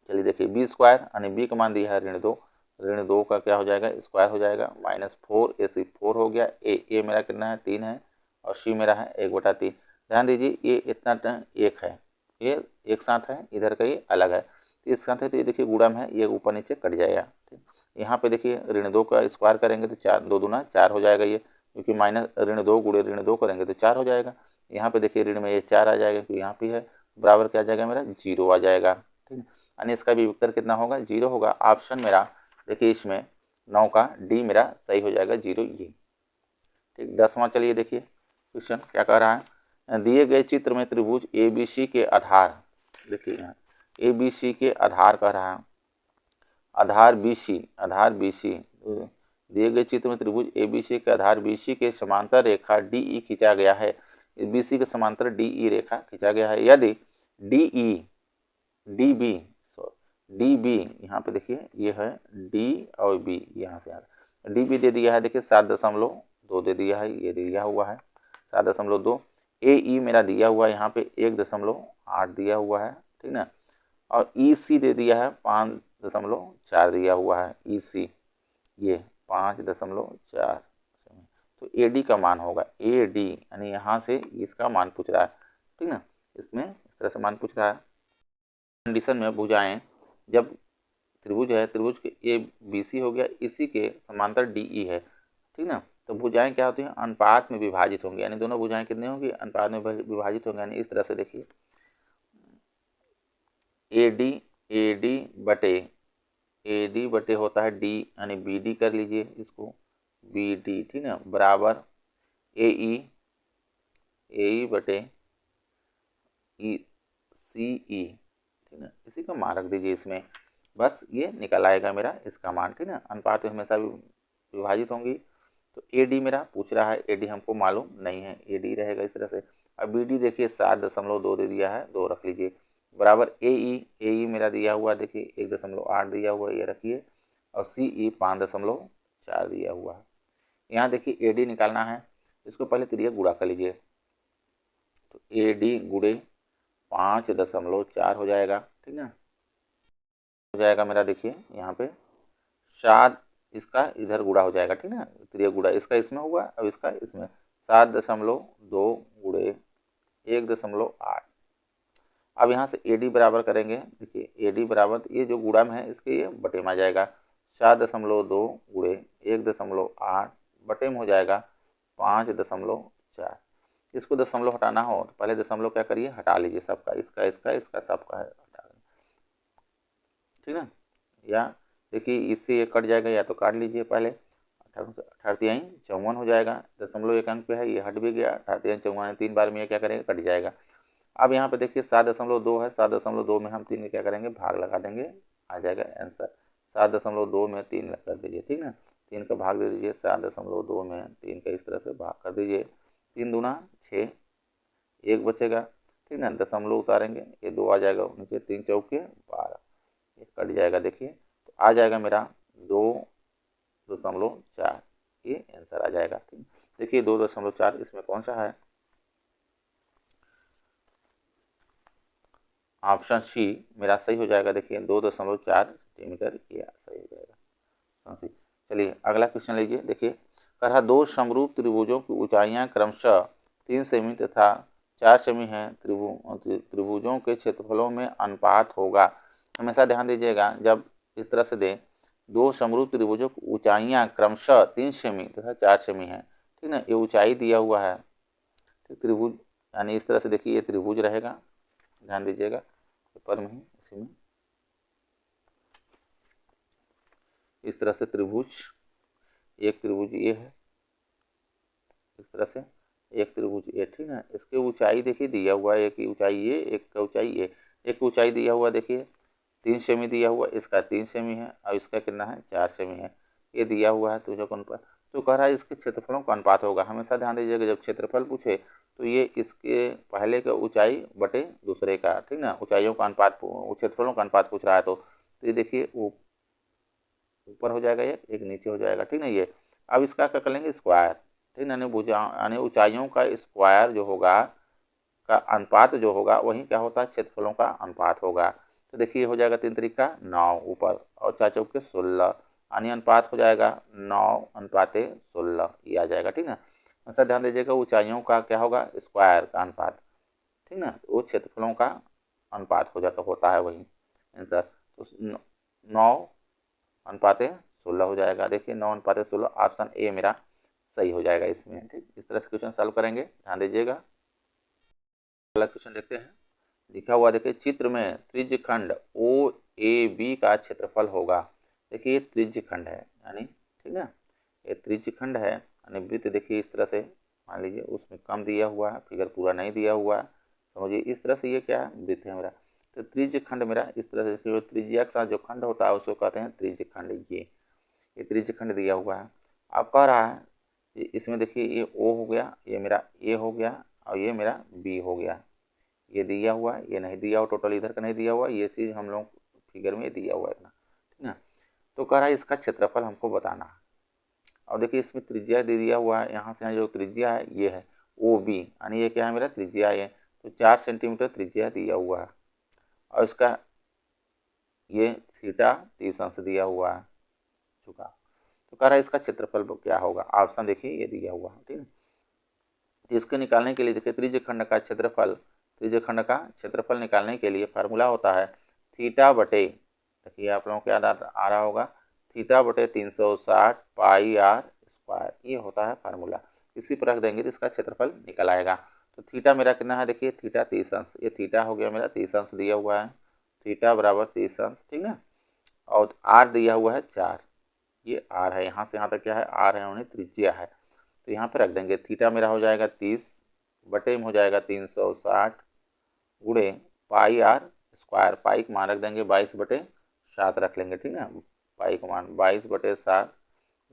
चलिए देखिए b स्क्वायर यानी b का मान दिया है ऋण 2 का क्या हो जाएगा स्क्वायर हो जाएगा, माइनस 4ac 4 हो गया, a मेरा कितना है 3 है, और c मेरा है 1/3। ध्यान दीजिए ये इतना 1 है, ये एक साथ है, इधर का ये अलग है, तो इस साथ है, तो ये देखिए गुणम है, ये ऊपर नीचे कट जाएगा, ठीक। यहाँ पे देखिए ऋण 2 का स्क्वायर करेंगे तो 4 2 दूना 4 हो जाएगा ये, क्योंकि माइनस ऋण 2 गुणे ऋण 2 करेंगे तो 4 हो जाएगा। यहाँ पे देखिए ऋण में ये 4 आ जाएगा, क्योंकि यहाँ पे है, बराबर क्या आ जाएगा मेरा 0 आ जाएगा, ठीक है, यानी इसका भी उत्तर कितना होगा 0 होगा। ऑप्शन मेरा देखिए इसमें 9 का डी मेरा सही हो जाएगा, 0 ये, ठीक। 10वां चलिए देखिए क्वेश्चन क्या कह रहा है, दिए गए चित्र में त्रिभुज ABC के आधार, देखिए यहाँ ABC के आधार कह रहा है, आधार BC दिए गए चित्र में त्रिभुज ABC के आधार BC के समांतर रेखा DE खींचा गया है, BC के समांतर DE रेखा खींचा गया है। यदि DB यहाँ पे देखिए ये है D और B, यहाँ से DB दे दिया है, देखिए 7.2 दे दिया है, ये दिया हुआ है 7.2, AE मेरा दिया हुआ है यहाँ पे 1.8 दिया हुआ है, ठीक ना, और EC दे दिया है 5.4 दिया हुआ है, EC ये 5.4, तो AD का मान होगा AD, यानी यहाँ से इसका मान पूछ रहा है, ठीक ना, इसमें इस तरह से मान पूछ रहा है। कंडीशन में भुजाएं जब त्रिभुज है, त्रिभुज के ABC हो गया, इसी के समांतर DE है, ठीक ना, तो भुजाएं क्या होती हैं अनुपात में विभाजित होंगी, यानी दोनों भुजाएं कितनी होंगी अनुपात में विभाजित होंगी, यानी इस तरह से देखिए AD बटे ए डी बटे होता है डी, यानी बी डी कर लीजिए इसको, बी डी, ठीक है, बराबर ए ई बटे ई सी ई, ठीक है, इसी का मान रख दीजिए इसमें, बस ये निकल आएगा मेरा इसका मान, ठीक है। अनुपात हमेशा विभाजित होंगी। तो ए डी मेरा पूछ रहा है, ए डी हमको मालूम नहीं है, ए डी रहेगा इस तरह से। अब बी डी देखिए 7.2 दे दिया है, 2 रख लीजिए, बराबर ए ई मेरा दिया हुआ देखिए 1.8 दिया हुआ, ये रखिए, और सी ई 5.4 दिया हुआ है। यहाँ देखिए ए डी निकालना है, इसको पहले त्रिज्या गुणा कर लीजिए, तो ए डी गुणे 5.4 हो जाएगा, ठीक है, हो जाएगा मेरा देखिए यहाँ पे 7, इसका इधर गुणा हो जाएगा, ठीक है, त्रिज्या गुणा इसका इसमें हुआ, अब इसका इसमें 7.2 गुणे 1.8। अब यहाँ से ए डी बराबर करेंगे, देखिए ए डी बराबर ये जो गुणा में है इसके ये बटे में आ जाएगा, 7.2 गुणे 1.8 बटे में हो जाएगा 5.4। इसको दशमलव हटाना हो तो पहले दशमलव क्या करिए, हटा लीजिए सबका, इसका इसका इसका सबका है, हटा, ठीक है। या देखिए इससे ये कट जाएगा, या तो काट लीजिए पहले, 58 हो जाएगा, दशमलव एक अंक पे है, ये हट भी गया, 58 3 बार में ये क्या करेंगे, कट जाएगा। अब यहाँ पे देखिए 7.2 है, 7.2 में हम 3 में क्या करेंगे, भाग लगा देंगे, आ जाएगा आंसर। 7.2 में 3 कर दीजिए, ठीक है, 3 का भाग दे दीजिए, 7.2 में 3 का इस तरह से भाग कर दीजिए, 3 दूना 6, 1 बचेगा, ठीक है, दशमलव उतारेंगे, ये 2 आ जाएगा नीचे, 3 चौके 12, ये कट जाएगा, देखिए तो आ जाएगा मेरा 2.4, ये आंसर आ जाएगा, ठीक। देखिए 2.4 इसमें कौन सा है, ऑप्शन सी मेरा सही हो जाएगा, देखिए 2.4 सेंटीमीटर, ये सही हो जाएगा। चलिए अगला क्वेश्चन लीजिए, देखिए कह रहा 2 समरूप त्रिभुजों की ऊंचाइयां क्रमशः 3 सेमी तथा 4 सेमी हैं, त्रिभुजों के क्षेत्रफलों में अनुपात होगा। हमेशा ध्यान दीजिएगा जब इस तरह से दें, 2 समरूप त्रिभुजों की ऊंचाइयां क्रमशः 3 सेमी तथा 4 सेमी है, ठीक ना, ये ऊंचाई दिया हुआ है, त्रिभुज यानी इस तरह से देखिए ये त्रिभुज रहेगा, ध्यान दीजिएगा पेपर में ही, इसी में इस तरह से त्रिभुज, एक त्रिभुज ये है, इस तरह से एक त्रिभुज ये, ठीक है, इसके ऊंचाई देखिए दिया हुआ है, एक की ऊंचाई ये, एक का ऊंचाई ये, एक की ऊंचाई दिया हुआ देखिए 3 सेमी दिया हुआ, इसका 3 सेमी है, और इसका कितना है 4 सेमी है, ये दिया हुआ है, तो कह रहा है इसके क्षेत्रफलों का अनुपात होगा। हमेशा ध्यान दीजिएगा जब क्षेत्रफल पूछे तो ये इसके पहले का ऊंचाई बटे दूसरे का, ठीक ना, ऊंचाइयों का अनुपात, क्षेत्रफलों का अनुपात पूछ रहा है, तो ये देखिए ऊपर हो जाएगा, एक नीचे हो जाएगा, ठीक ना, ये। अब इसका क्या कर लेंगे, स्क्वायर, ठीक ना, यानी ऊंचाइयों का स्क्वायर जो होगा का अनुपात जो होगा वही क्या होता है, क्षेत्रफलों का अनुपात होगा। तो देखिए हो जाएगा 3 तरीका 9 ऊपर, और 4 चौके 16, यानी अनुपात हो जाएगा 9:16, ये आ जाएगा, ठीक ना। ऐसा ध्यान दीजिएगा ऊंचाइयों का क्या होगा, स्क्वायर का अनुपात, ठीक ना, वो क्षेत्रफलों का अनुपात हो जाता होता है वही आंसर। तो 9:16 हो जाएगा, देखिए 9:16, ऑप्शन ए मेरा सही हो जाएगा इसमें, ठीक। इस तरह से क्वेश्चन सॉल्व करेंगे, ध्यान दीजिएगा। अगला क्वेश्चन देखते हैं, लिखा हुआ देखिए चित्र में त्रिज्यखंड ओ ए बी का क्षेत्रफल होगा। देखिए ये त्रिज्यखंड है, यानी ठीक है, ये त्रिज्यखंड है, यानी वृत्त देखिए इस तरह से मान लीजिए, उसमें कम दिया हुआ है, फिगर पूरा नहीं दिया हुआ है, समझिए इस तरह से ये क्या है, वृत्त है मेरा। तो त्रिज्यखंड मेरा इस तरह से देखिए, त्रिज्या के साथ जो खंड होता है उसको कहते हैं त्रिज्यखंड, ये त्रिज्यखंड दिया हुआ है। अब कह रहा है इसमें देखिए ये ओ हो गया, ये मेरा ए हो गया, और ये मेरा बी हो गया, ये दिया हुआ है, ये नहीं दिया हुआ, टोटल इधर का नहीं दिया हुआ, ये चीज़ हम लोग फिगर में दिया हुआ है इतना, ठीक है। तो कह रहा है इसका क्षेत्रफल हमको बताना है। और देखिए इसमें त्रिज्या दे दिया हुआ है, यहाँ से जो त्रिज्या है ये है ओ बी, यानी ये क्या है मेरा त्रिज्या है, तो 4 सेंटीमीटर त्रिज्या दिया हुआ है, और इसका ये थीटा 30 अंश दिया हुआ है झुका। तो कह रहा है इसका क्षेत्रफल क्या होगा, ऑप्शन देखिए ये दिया हुआ है, ठीक है। तो इसके निकालने के लिए देखिए त्रिज्यखंड का क्षेत्रफल निकालने के लिए फार्मूला होता है थीटा बटे, देखिए आप लोगों को याद आ रहा होगा, थीटा बटे 360 पाई आर स्क्वायर, ये होता है फार्मूला। इसी पर रख देंगे तो इसका क्षेत्रफल निकल आएगा। तो थीटा मेरा कितना है, देखिए थीटा 30 अंश, ये थीटा हो गया मेरा 30 अंश दिया हुआ है, थीटा बराबर 30 अंश, ठीक है। और आर दिया हुआ है 4, ये आर है, यहाँ से यहाँ तक क्या है आर है, उन्हें त्रिज्या है, तो यहाँ पे रख देंगे। थीटा मेरा हो जाएगा 30 बटे में हो जाएगा 360 गुणे पाई आर स्क्वायर, पाई का मान रख देंगे 22/7 रख लेंगे, ठीक है, पाई का मान 22/7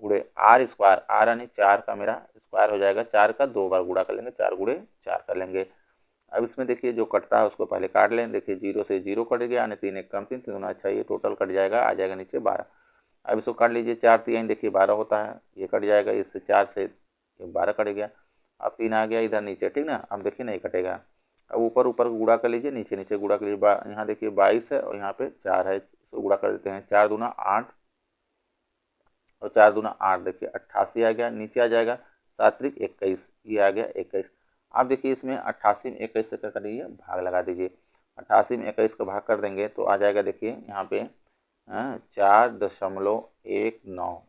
गुणे आर स्क्वायर, आर यानी 4 का मेरा स्क्वायर हो जाएगा, 4 का 2 बार गुणा कर लेंगे, 4 गुणे 4 कर लेंगे। अब इसमें देखिए जो कटता है उसको पहले काट लें, देखिए 0 से 0 कट गया, यानी 3 एक कम 3, 3 अच्छा ये टोटल कट जाएगा, आ जाएगा नीचे 12। अब इसको काट लीजिए, 4 3 देखिए 12 होता है, ये कट जाएगा, इससे 4 से 12 कट गया, अब 3 आ गया इधर नीचे, ठीक ना, अब देखिए नहीं कटेगा। अब ऊपर ऊपर गुणा कर लीजिए, नीचे नीचे गुणा कर लीजिए, यहाँ देखिए 22 है और यहाँ पे 4 है, इसको गुणा कर देते हैं, 4 दूना 8 और 4 दूना 8, देखिए 88 आ गया, नीचे आ जाएगा 7 त्रिक 21, ये आ गया 21। अब देखिए इसमें 88 में 21 से क्या करिए भाग लगा दीजिए, 88 में 21 का भाग कर देंगे तो आ जाएगा देखिए यहाँ पे 4.19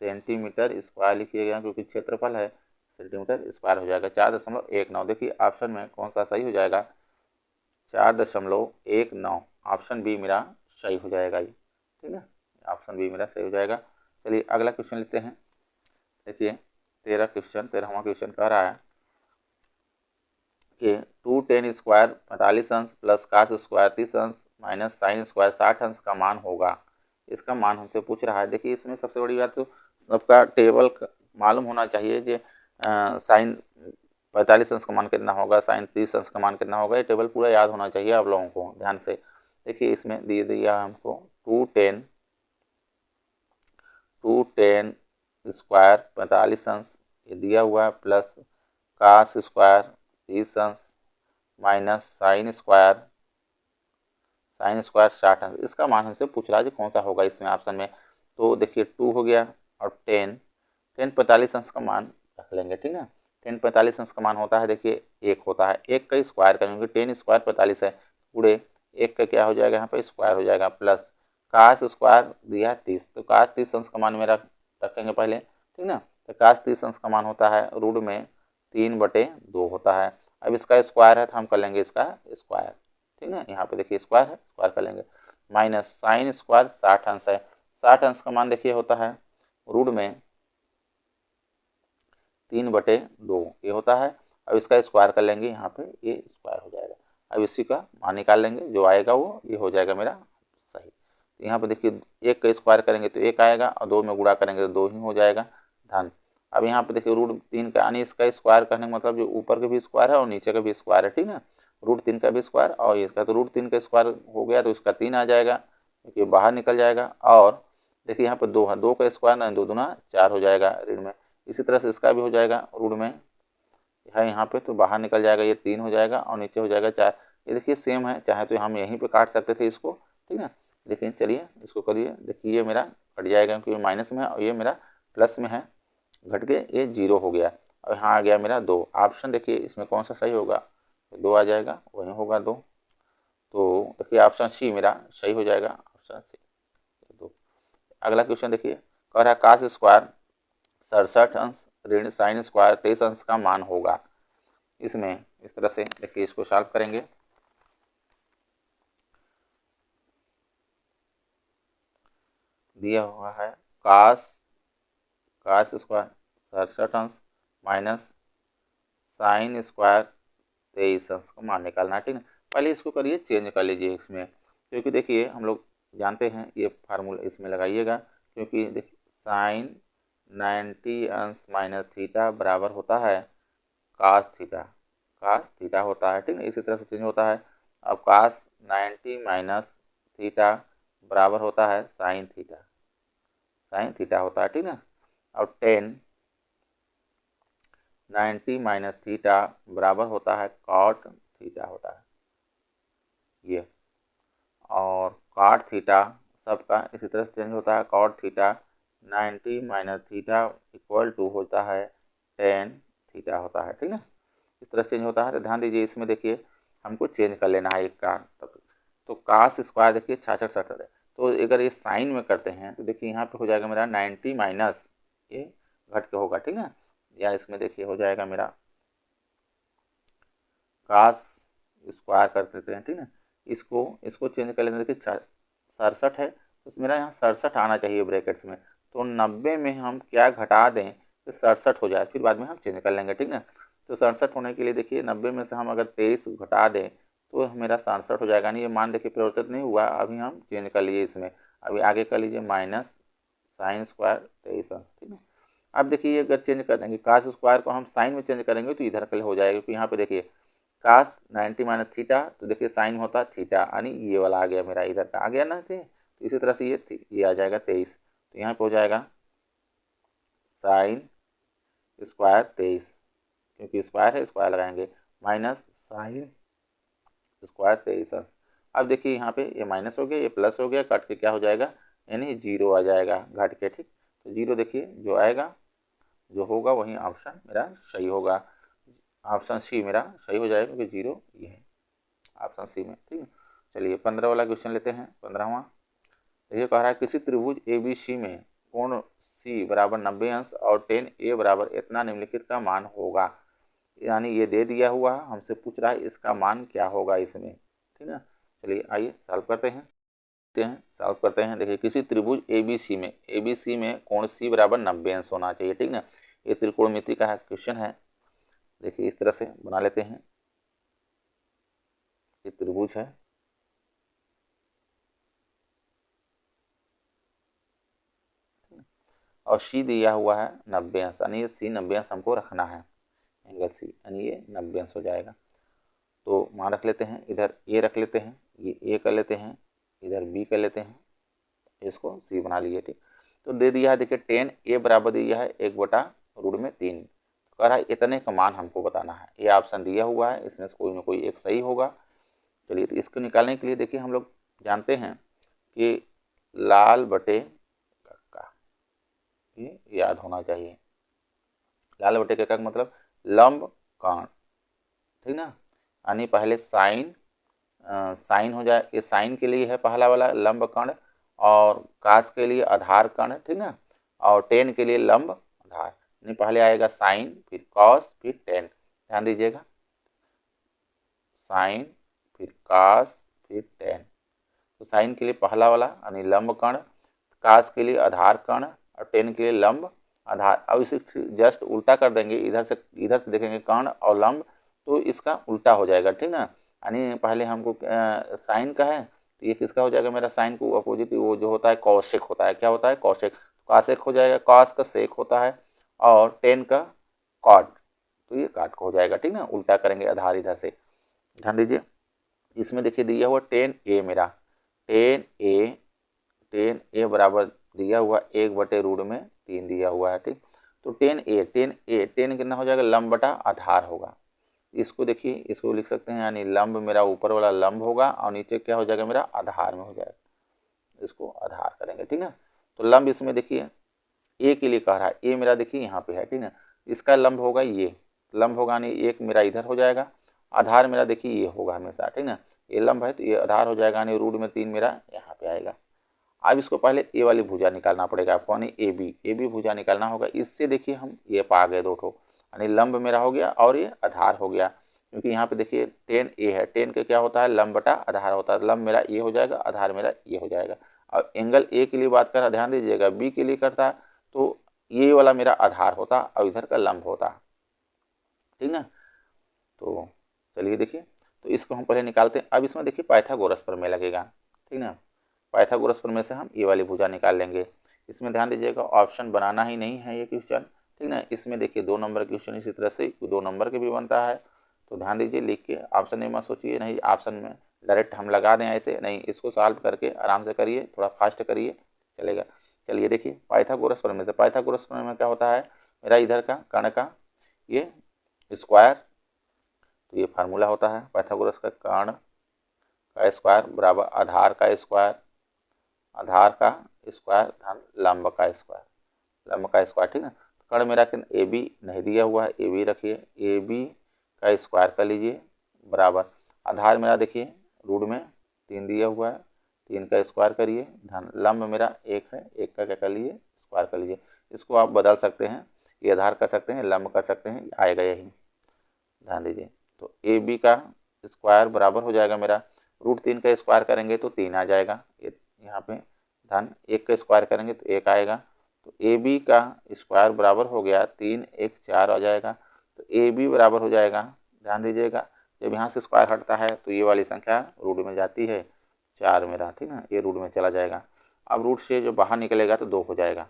सेंटीमीटर स्क्वायर लिखिएगा, क्योंकि क्षेत्रफल है, सेंटीमीटर स्क्वायर हो जाएगा 4.19। देखिए ऑप्शन में कौन सा सही हो जाएगा, 4.19, ऑप्शन बी मेरा सही हो जाएगा, ये ठीक है, ऑप्शन बी मेरा सही हो जाएगा। चलिए अगला क्वेश्चन लेते हैं। देखिए 13वां क्वेश्चन कह रहा है कि 2tan स्क्वायर 45 अंश प्लस कास स्क्वायर 30 अंश माइनस साइन स्क्वायर 60 अंश का मान होगा, इसका मान हमसे पूछ रहा है। देखिए इसमें सबसे बड़ी बात तो सबका टेबल मालूम होना चाहिए, जो साइन 45 अंश का मान कितना होगा, साइन 30 अंश का मान कितना होगा, ये टेबल पूरा याद होना चाहिए आप लोगों को ध्यान से। देखिए इसमें दिए दिया हमको 2tan स्क्वायर 45 अंश ये दिया हुआ है, प्लस कास स्क्वायर 30 अंश माइनस साइन स्क्वायर 60 अंश, इसका मान हमसे पूछ रहा है कौन सा होगा इसमें ऑप्शन में। तो देखिए 2 हो गया और 10 45 अंश का मान रख लेंगे, ठीक है, 10 45 अंश का मान होता है, देखिए 1 होता है, 1 का स्क्वायर करेंगे, 10 स्क्वायर 45 है, पूरे 1 का क्या हो जाएगा यहाँ पे स्क्वायर हो जाएगा, प्लस कास स्क्वायर दिया 30, तो कास 30 अंश का मान मेरा रखेंगे पहले, ठीक ना, तो कास 30 अंश का मान होता है रूट में 3/2 होता है। अब इसका स्क्वायर है तो हम कर लेंगे इसका स्क्वायर, ठीक है, यहाँ पे देखिए स्क्वायर है, स्क्वायर कर लेंगे, माइनस साइन स्क्वायर 60 अंश है, 60 अंश का मान देखिए होता है रूट में 3/2 ये होता है। अब इसका स्क्वायर कर लेंगे, यहाँ पे ये स्क्वायर हो जाएगा, अब इसी का मान निकाल लेंगे, जो आएगा वो ये हो जाएगा मेरा सही। तो यहाँ पे देखिए 1 का स्क्वायर करेंगे तो 1 आएगा और 2 में गुणा करेंगे तो 2 ही हो जाएगा धन। अब यहाँ पे देखिए रूट 3 का, यानी इसका स्क्वायर करने का मतलब जो ऊपर का भी स्क्वायर है और नीचे का भी स्क्वायर है, ठीक है, रूट 3 का भी स्क्वायर और इसका, तो रूट 3 का स्क्वायर हो गया तो इसका 3 आ जाएगा, क्योंकि बाहर निकल जाएगा। और देखिए यहाँ पे 2 है, 2 का स्क्वायर ना 2 दूना 4 हो जाएगा ऋण में, इसी तरह से इसका भी हो जाएगा रूट में है यहाँ पे, तो बाहर निकल जाएगा, ये 3 हो जाएगा और नीचे हो जाएगा 4। ये देखिए सेम है, चाहे तो हम यहीं पे काट सकते थे इसको, ठीक है, लेकिन चलिए इसको करिए, देखिए ये मेरा कट जाएगा क्योंकि माइनस में है और ये मेरा प्लस में है, घट के ये 0 हो गया और यहाँ आ गया मेरा 2। ऑप्शन देखिए इसमें कौन सा सही होगा, 2 आ जाएगा, वही होगा 2, तो देखिए ऑप्शन सी मेरा सही हो जाएगा, ऑप्शन सी 2। अगला क्वेश्चन देखिए, कह रहा है कास स्क्वायर 67 अंश ऋण साइन स्क्वायर 23 अंश का मान होगा। इसमें इस तरह से देखिए इसको सॉल्व करेंगे, दिया हुआ है कास स्क्वायर 67 अंश माइनस साइन स्क्वायर 23 अंश का मान निकालना है, ठीक है। पहले इसको करिए चेंज कर लीजिए इसमें, क्योंकि देखिए हम लोग जानते हैं ये फार्मूला इसमें लगाइएगा, क्योंकि देखिए साइन 90 अंश माइनस थीटा बराबर होता है कास थीटा होता है, ठीक है, इसी तरह से चेंज होता है। अब कास 90 माइनस थीटा बराबर होता है साइन थीटा होता है, ठीक है। और 90 माइनस थीटा बराबर होता है कॉट थीटा होता है ये, और कॉट थीटा सबका इसी तरह से चेंज होता है, cot theta 90 minus theta equal to होता है टेन थीटा होता है, ठीक है, इस तरह चेंज होता है। तो ध्यान दीजिए इसमें देखिए हमको चेंज कर लेना है एक का, तो कास स्क्वायर देखिए 66 70 है, तो अगर ये साइन में करते हैं तो देखिए यहाँ पे हो जाएगा मेरा 90 माइनस ये घट के होगा, ठीक है, या इसमें देखिए हो जाएगा मेरा कास स्क्वायर कर देते हैं, ठीक है, इसको चेंज कर लेते हैं, देखिए 67 है तो तो मेरा यहाँ 67 आना चाहिए ब्रैकेट्स में। तो 90 में हम क्या घटा दें तो 67 हो जाए, फिर बाद में हम चेंज कर लेंगे, ठीक ना। तो 67 होने के लिए देखिए 90 में से हम अगर 23 घटा दें तो मेरा 67 हो जाएगा। नहीं, ये मान देखिए परिवर्तित नहीं हुआ, अभी हम चेंज कर लिए इसमें। अभी आगे कर लीजिए माइनस साइन स्क्वायर 23 अंश, ठीक है। अब देखिए अगर चेंज कर देंगे कास स्क्वायर को हम साइन में चेंज करेंगे तो इधर कल हो जाएगा, क्योंकि यहाँ पे देखिए कास 90 माइनस थीटा, तो देखिए साइन होता थीटा, यानी ये वाला आ गया मेरा, इधर का आ गया ना। थे तो इसी तरह से ये आ जाएगा 23, तो यहाँ पे हो जाएगा साइन स्क्वायर 23, क्योंकि स्क्वायर है स्क्वायर लगाएंगे, माइनस साइन स्क्वायर 23। अब देखिए यहाँ पे ये माइनस हो गया, ये प्लस हो गया, कट के क्या हो जाएगा, यानी 0 आ जाएगा घट के, ठीक। तो 0 देखिए जो आएगा, जो होगा वही ऑप्शन मेरा सही होगा। ऑप्शन सी मेरा सही हो जाएगा, क्योंकि 0 ये है ऑप्शन सी में, ठीक है। चलिए 15 वाला क्वेश्चन लेते हैं। 15वां ये कह रहा है किसी त्रिभुज ABC में कोण C बराबर 90 अंश और tan A बराबर इतना निम्नलिखित का मान होगा। यानी ये दे दिया हुआ है, हमसे पूछ रहा है इसका मान क्या होगा इसमें, ठीक है। चलिए आइए सॉल्व करते हैं। देखिए किसी त्रिभुज ABC में कोण C बराबर 90 अंश होना चाहिए, ठीक ना। ये त्रिकोणमिति का क्वेश्चन है। देखिए इस तरह से बना लेते हैं, ये त्रिभुज है, और C दिया हुआ है 90 अंश, यानी ये C 90 अंश हमको रखना है, एंगल C, यानी ये 90 अंश हो जाएगा। तो मान रख लेते हैं, इधर A रख लेते हैं, ये A कर लेते हैं, इधर B कर लेते हैं, इसको C बना लिए, ठीक। तो दे दिया है देखिए tan A बराबर दिया है 1/√3। कह रहा है इतने का मान हमको बताना है, ये ऑप्शन दिया हुआ है, इसमें से कोई ना कोई एक सही होगा। चलिए तो इसको निकालने के लिए देखिए हम लोग जानते हैं कि लाल बटे का, ये याद होना चाहिए। लाल बटे का मतलब लंब कोण, ठीक ना। यानी पहले साइन हो जाए, ये साइन के लिए है पहला वाला लंब कोण, और कास के लिए आधार कोण, ठीक ना, और टेन के लिए लंब आधार। यानी पहले आएगा साइन, फिर कॉस, फिर टेन। ध्यान दीजिएगा, साइन फिर कास फिर टेन। तो साइन के लिए पहला वाला यानी लंब कोण, कास के लिए आधार कोण, और टेन के लिए लंब आधार। अब इसे जस्ट उल्टा कर देंगे, इधर से देखेंगे कोण और लंब, तो इसका उल्टा हो जाएगा, ठीक ना। यानी पहले हमको साइन का है, तो ये किसका हो जाएगा, मेरा साइन को अपोजिट वो जो होता है कौशिक होता है, क्या होता है कौशिक, कॉसेक हो जाएगा, कॉस का सेक होता है, और टेन का कॉट, तो ये काट को हो जाएगा, ठीक ना। उल्टा करेंगे आधार इधर से। ध्यान दीजिए इसमें देखिए दिया हुआ tan A मेरा, tan A बराबर दिया हुआ 1/√3 दिया हुआ है, ठीक। तो tan कितना हो जाएगा, लंब बटा आधार होगा। इसको देखिए, इसको लिख सकते हैं, यानी लंब मेरा ऊपर वाला लंब होगा और नीचे क्या हो जाएगा मेरा आधार में हो जाएगा, इसको आधार करेंगे, ठीक ना। तो लंब इसमें देखिए ए के लिए कह रहा है, ए मेरा देखिए यहाँ पे है, ठीक ना। इसका लंब होगा ये, लंब होगा नहीं, एक मेरा इधर हो जाएगा, आधार मेरा देखिए ये होगा हमेशा, ठीक ना। ये लंब है तो ये आधार हो जाएगा, यानी √3 मेरा यहाँ पे आएगा। अब इसको पहले ए वाली भुजा निकालना पड़ेगा आपको, यानी ए बी भुजा निकालना होगा। इससे देखिए हम ये पा गए दो ठो, यानी लंब मेरा हो गया और ये आधार हो गया, क्योंकि यहाँ पे देखिए tan A है, tan का क्या होता है लंब बटा आधार होता है, लंब मेरा ये हो जाएगा, आधार मेरा ये हो जाएगा। अब एंगल ए के लिए बात कर रहा, ध्यान दीजिएगा, बी के लिए करता है तो ये वाला मेरा आधार होता और इधर का लंब होता, ठीक ना। तो चलिए देखिए, तो इसको हम पहले निकालते हैं। अब इसमें देखिए पाइथागोरस प्रमेय लगेगा, ठीक ना। पाइथागोरस प्रमेय से हम ये वाली भुजा निकाल लेंगे। इसमें ध्यान दीजिएगा ऑप्शन बनाना ही नहीं है ये क्वेश्चन, ठीक ना। इसमें देखिए 2 नंबर क्वेश्चन इसी तरह से 2 नंबर के भी बनता है, तो ध्यान दीजिए लिख के, ऑप्शन में मत सोचिए, नहीं ऑप्शन में डायरेक्ट हम लगा दें ऐसे नहीं, इसको सॉल्व करके आराम से करिए, थोड़ा फास्ट करिए, चलेगा। चलिए देखिए पाइथागोरस प्रमेय से, पाइथागोरस प्रमेय में क्या होता है, मेरा इधर का कर्ण का ये स्क्वायर, तो ये फार्मूला होता है पाइथागोरस का, कर्ण का स्क्वायर बराबर आधार का स्क्वायर, आधार का स्क्वायर धन लंब का स्क्वायर, लंब का स्क्वायर, ठीक है। कर्ण मेरा ए बी नहीं दिया हुआ है, ए बी रखिए, ए बी का स्क्वायर कर लीजिए बराबर आधार मेरा देखिए √3 दिया हुआ है, 3 का स्क्वायर करिए धन लंब मेरा 1 है, 1 का क्या कर लीजिए स्क्वायर कर लीजिए। इसको आप बदल सकते हैं, ये आधार कर सकते हैं, लंब कर सकते हैं, आएगा यही, ध्यान दीजिए। तो ए बी का स्क्वायर बराबर हो जाएगा मेरा √3 का स्क्वायर करेंगे तो 3 आ जाएगा, ये यहाँ पे धन 1 का स्क्वायर करेंगे तो 1 आएगा, तो ए बी का स्क्वायर बराबर हो गया 3, 1 4 आ जाएगा, तो ए बी बराबर हो जाएगा, ध्यान दीजिएगा जब यहाँ से स्क्वायर हटता है तो ये वाली संख्या रूट में जाती है 4 मेरा, ठीक ना, ये रूट में चला जाएगा। अब रूट से जो बाहर निकलेगा तो 2 हो जाएगा,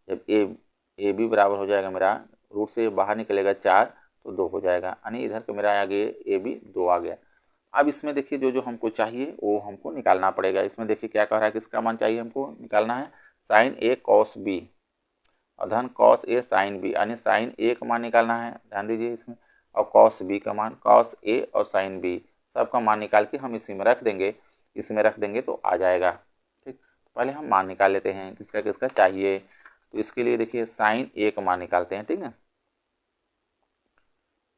जब ए बी बराबर हो जाएगा मेरा, रूट से बाहर निकलेगा 4 तो 2 हो जाएगा, यानी इधर का मेरा आगे ए बी 2 आ गया। अब इसमें देखिए जो जो हमको चाहिए वो हमको निकालना पड़ेगा। इसमें देखिए क्या कह रहा है, किसका मान चाहिए हमको निकालना है, साइन ए कॉस बी और धन कॉस ए साइन बी, यानी साइन ए का मान निकालना है, ध्यान दीजिए इसमें, और कॉस बी का मान, कॉस ए और साइन बी सबका मान निकाल के हम इसी में रख देंगे, इसमें रख देंगे तो आ जाएगा। ठीक, तो पहले हम मान निकाल लेते हैं किसका किसका चाहिए। तो इसके लिए देखिए साइन ए का मान निकालते हैं, ठीक है।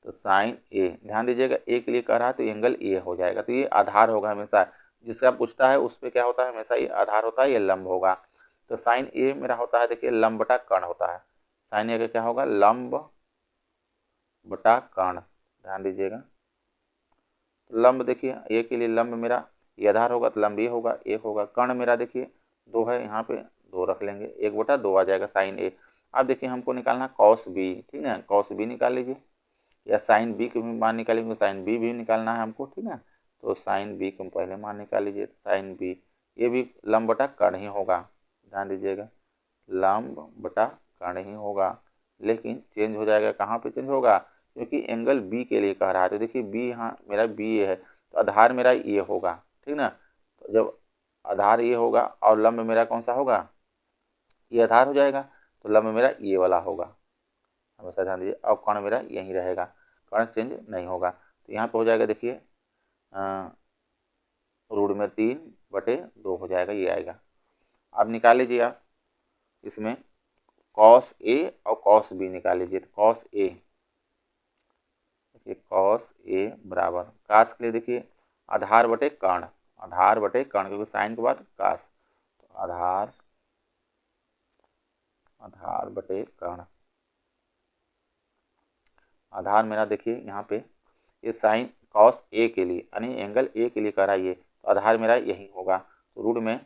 तो साइन ए, ध्यान दीजिएगा ए के लिए कह रहा है तो एंगल ए हो जाएगा, तो ये आधार होगा हमेशा, जिसका पूछता है उस पर क्या होता है, हमेशा ये आधार होता है, ये लंब होगा। तो साइन ए मेरा होता है देखिए लंब बटा कर्ण होता है, साइन ए का क्या होगा, लंब बटा कर्ण, ध्यान दीजिएगा। लंब देखिए ए के लिए लंब मेरा ये आधार होगा तो लंब ये होगा, 1 होगा, कर्ण मेरा देखिए 2 है, यहाँ पे 2 रख लेंगे, 1/2 आ जाएगा साइन ए। अब देखिए हमको निकालना कॉस बी, ठीक है, कॉस बी निकाल लीजिए, या साइन बी के भी मान निकालेंगे, साइन बी भी निकालना है हमको, ठीक है। तो साइन बी को पहले मान निकाल लीजिए, साइन बी ये भी लंब बटा कर्ण ही होगा, ध्यान दीजिएगा, लंब बटा कर्ण ही होगा, लेकिन चेंज हो जाएगा, कहाँ पे चेंज होगा, क्योंकि एंगल बी के लिए कह रहा है, तो देखिए बी यहाँ मेरा बी है तो आधार मेरा ये होगा, ठीक ना। तो जब आधार ये होगा और लंब मेरा कौन सा होगा, ये आधार हो जाएगा, तो लंब मेरा ये वाला होगा, हमेशा ध्यान दीजिए, और कर्ण मेरा यहीं रहेगा, कर्ण चेंज नहीं होगा। तो यहाँ पे हो जाएगा देखिए रूट में 3/2 हो जाएगा, ये आएगा। अब निकाल लीजिए आप इसमें कॉस ए और कॉस बी निकाल लीजिए, तो कॉस ए देखिए, कॉस ए बराबर कास के लिए देखिए आधार बटे कर्ण, आधार बटे कर्ण, क्योंकि साइन के बाद कास, तो आधार बटे कर्ण, आधार मेरा देखिए यहाँ पे ये साइन कॉस ए के लिए, यानी एंगल ए के लिए कह रहा है ये, तो आधार मेरा यही होगा, तो रूट में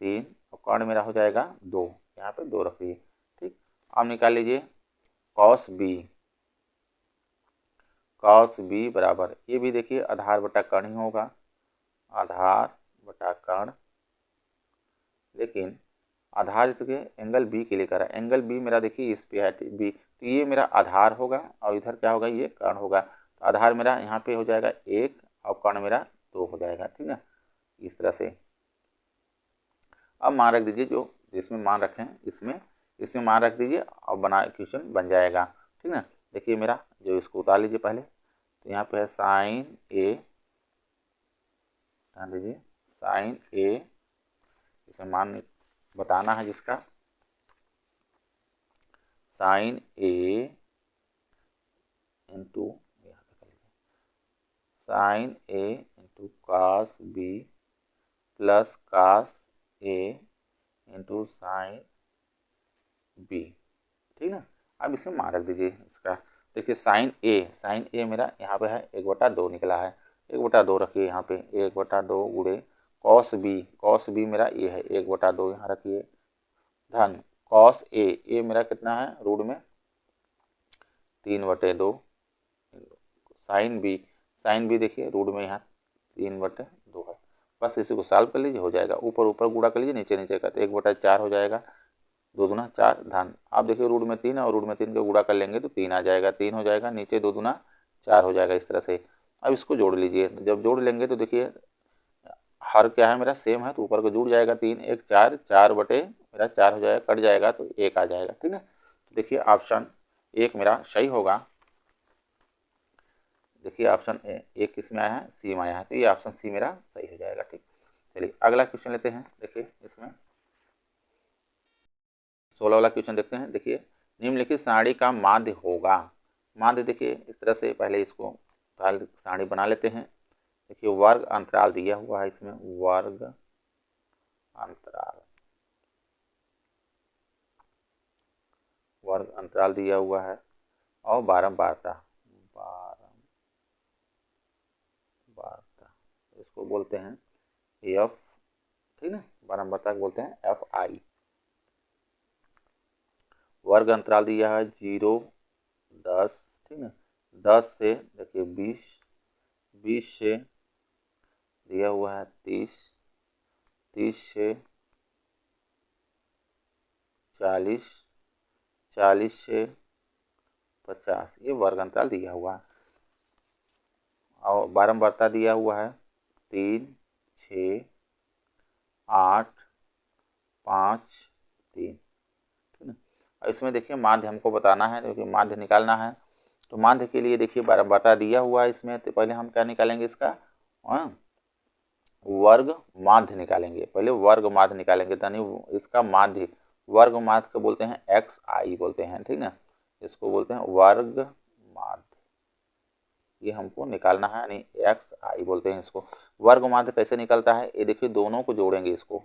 3 और कर्ण मेरा हो जाएगा 2, यहाँ पे 2 रखिए, ठीक। अब निकाल लीजिए कॉस बी, कॉस बी बराबर ये भी देखिए आधार बटा कर्ण ही होगा, आधार बटा कर्ण, लेकिन आधार इसके एंगल बी के लिए कर रहा है, एंगल बी मेरा देखिए इस पे है बी, तो ये मेरा आधार होगा और इधर क्या होगा, ये कर्ण होगा, तो आधार मेरा यहाँ पे हो जाएगा 1 और कर्ण मेरा 2 हो जाएगा, ठीक है, इस तरह से। अब मान रख दीजिए, जो जिसमें मान रखें इसमें मान रख दीजिए और बना क्वेश्चन बन जाएगा, ठीक है। देखिए मेरा जो इसको उतार लीजिए पहले, तो यहाँ पे है साइन ए, ध्यान दीजिए साइन ए, इसमें मान बताना है जिसका, sine A into sine A into cos B plus cos A into sine B, ठीक है। अब इसमें मान रख दीजिए इसका, देखिए साइन ए मेरा यहाँ पे है 1/2 निकला है, 1/2 रखिए यहाँ पे, 1/2 गुणे कॉस बी मेरा ये है 1/2 यहाँ रखिए, धन कॉस ए मेरा कितना है रूट में 3/2, साइन बी देखिए रूट में यहाँ 3/2 है, बस इसी को सॉल्व कर लीजिए, हो जाएगा, ऊपर ऊपर गुणा कर लीजिए, नीचे नीचे का, तो 1/4 हो जाएगा, 2 दूना 4 धन, आप देखिए रूट में 3 और रूट में 3 का गुणा कर लेंगे तो 3 आ जाएगा, 3 हो जाएगा, नीचे 2 दूना 4 हो जाएगा, इस तरह से। अब इसको जोड़ लीजिए, जब जोड़ लेंगे तो देखिए हर क्या है मेरा सेम है, तो ऊपर को जुड़ जाएगा, 3 1 4, 4 मेरा 4 हो जाएगा, कट जाएगा तो 1 आ जाएगा, ठीक है। तो देखिए ऑप्शन 1 मेरा सही होगा, देखिए ऑप्शन एक किस में आया है, सी में आया है, तो ये ऑप्शन सी मेरा सही हो जाएगा, ठीक। चलिए अगला क्वेश्चन लेते हैं, देखिए इसमें 16 वाला क्वेश्चन देखते हैं। देखिए निम्नलिखित सारणी का माध्य होगा, माध्य देखिए इस तरह से, पहले इसको सारणी बना लेते हैं। देखिए वर्ग अंतराल दिया हुआ है इसमें, वर्ग अंतराल दिया हुआ है और बारंबारता इसको बोलते हैं ठीक है, बारंबारता को बोलते हैं एफ आई। वर्ग अंतराल दिया है 0, 10, ठीक है, 10 से देखिए 20, 20 से दिया हुआ है 30, 30 से 40, 40 से 50, ये वर्ग अंतराल दिया हुआ है। और बारंबारता दिया हुआ है 3, 6, 8, 5, 3, ठीक है। और इसमें देखिए माध्य हमको बताना है, क्योंकि माध्य निकालना है। तो माध्य के लिए देखिए बारंबारता दिया हुआ है इसमें, तो पहले हम क्या निकालेंगे इसका वर्ग माध्य निकालेंगे। पहले वर्ग माध्य निकालेंगे, यानी इसका माध्य, वर्ग माध्य को बोलते हैं एक्स आई बोलते हैं, ठीक ना, इसको बोलते हैं वर्ग माध्य। ये हमको निकालना है, यानी एक्स आई बोलते हैं इसको। वर्ग माध्य कैसे निकलता है, ये देखिए दोनों को जोड़ेंगे, इसको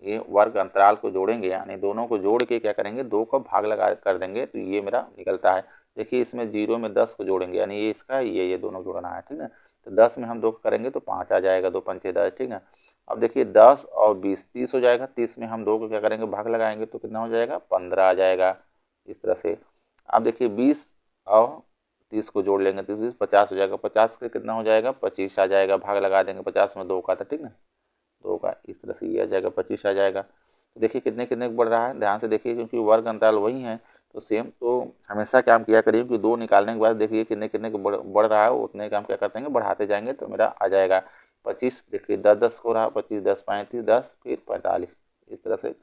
ये वर्ग अंतराल को जोड़ेंगे, यानी दोनों को जोड़ के क्या करेंगे, 2 का भाग लगा कर देंगे, तो ये मेरा निकलता है। देखिए इसमें 0 में 10 को जोड़ेंगे, यानी ये इसका ये दोनों जोड़ना है, ठीक है। तो 10 में हम 2 करेंगे तो 5 आ जाएगा, 2 पंचे 10, ठीक है। अब देखिए 10 और 20 30 हो जाएगा, 30 में हम 2 को क्या करेंगे, भाग लगाएंगे, तो कितना हो जाएगा, 15 आ जाएगा, इस तरह से। अब देखिए 20 और 30 को जोड़ लेंगे, 30 20 50 हो जाएगा, 50 के कितना हो जाएगा, 25 आ जाएगा, भाग लगा देंगे, 50 में 2 का था, ठीक है, 2 का, इस तरह से ये आ जाएगा, 25 आ जाएगा। तो देखिए कितने कितने बढ़ रहा है, ध्यान से देखिए, क्योंकि वर्ग अंतराल वही है, तो सेम, तो हमेशा काम किया करिए कि 2 निकालने के बाद देखिए कितने कितने बढ़ रहा है, उतने काम क्या करते हैं, बढ़ाते जाएंगे, तो मेरा आ जाएगा 25। देखिए 10 10 हो रहा, 25 10 35 10 फिर 45, इस तरह से।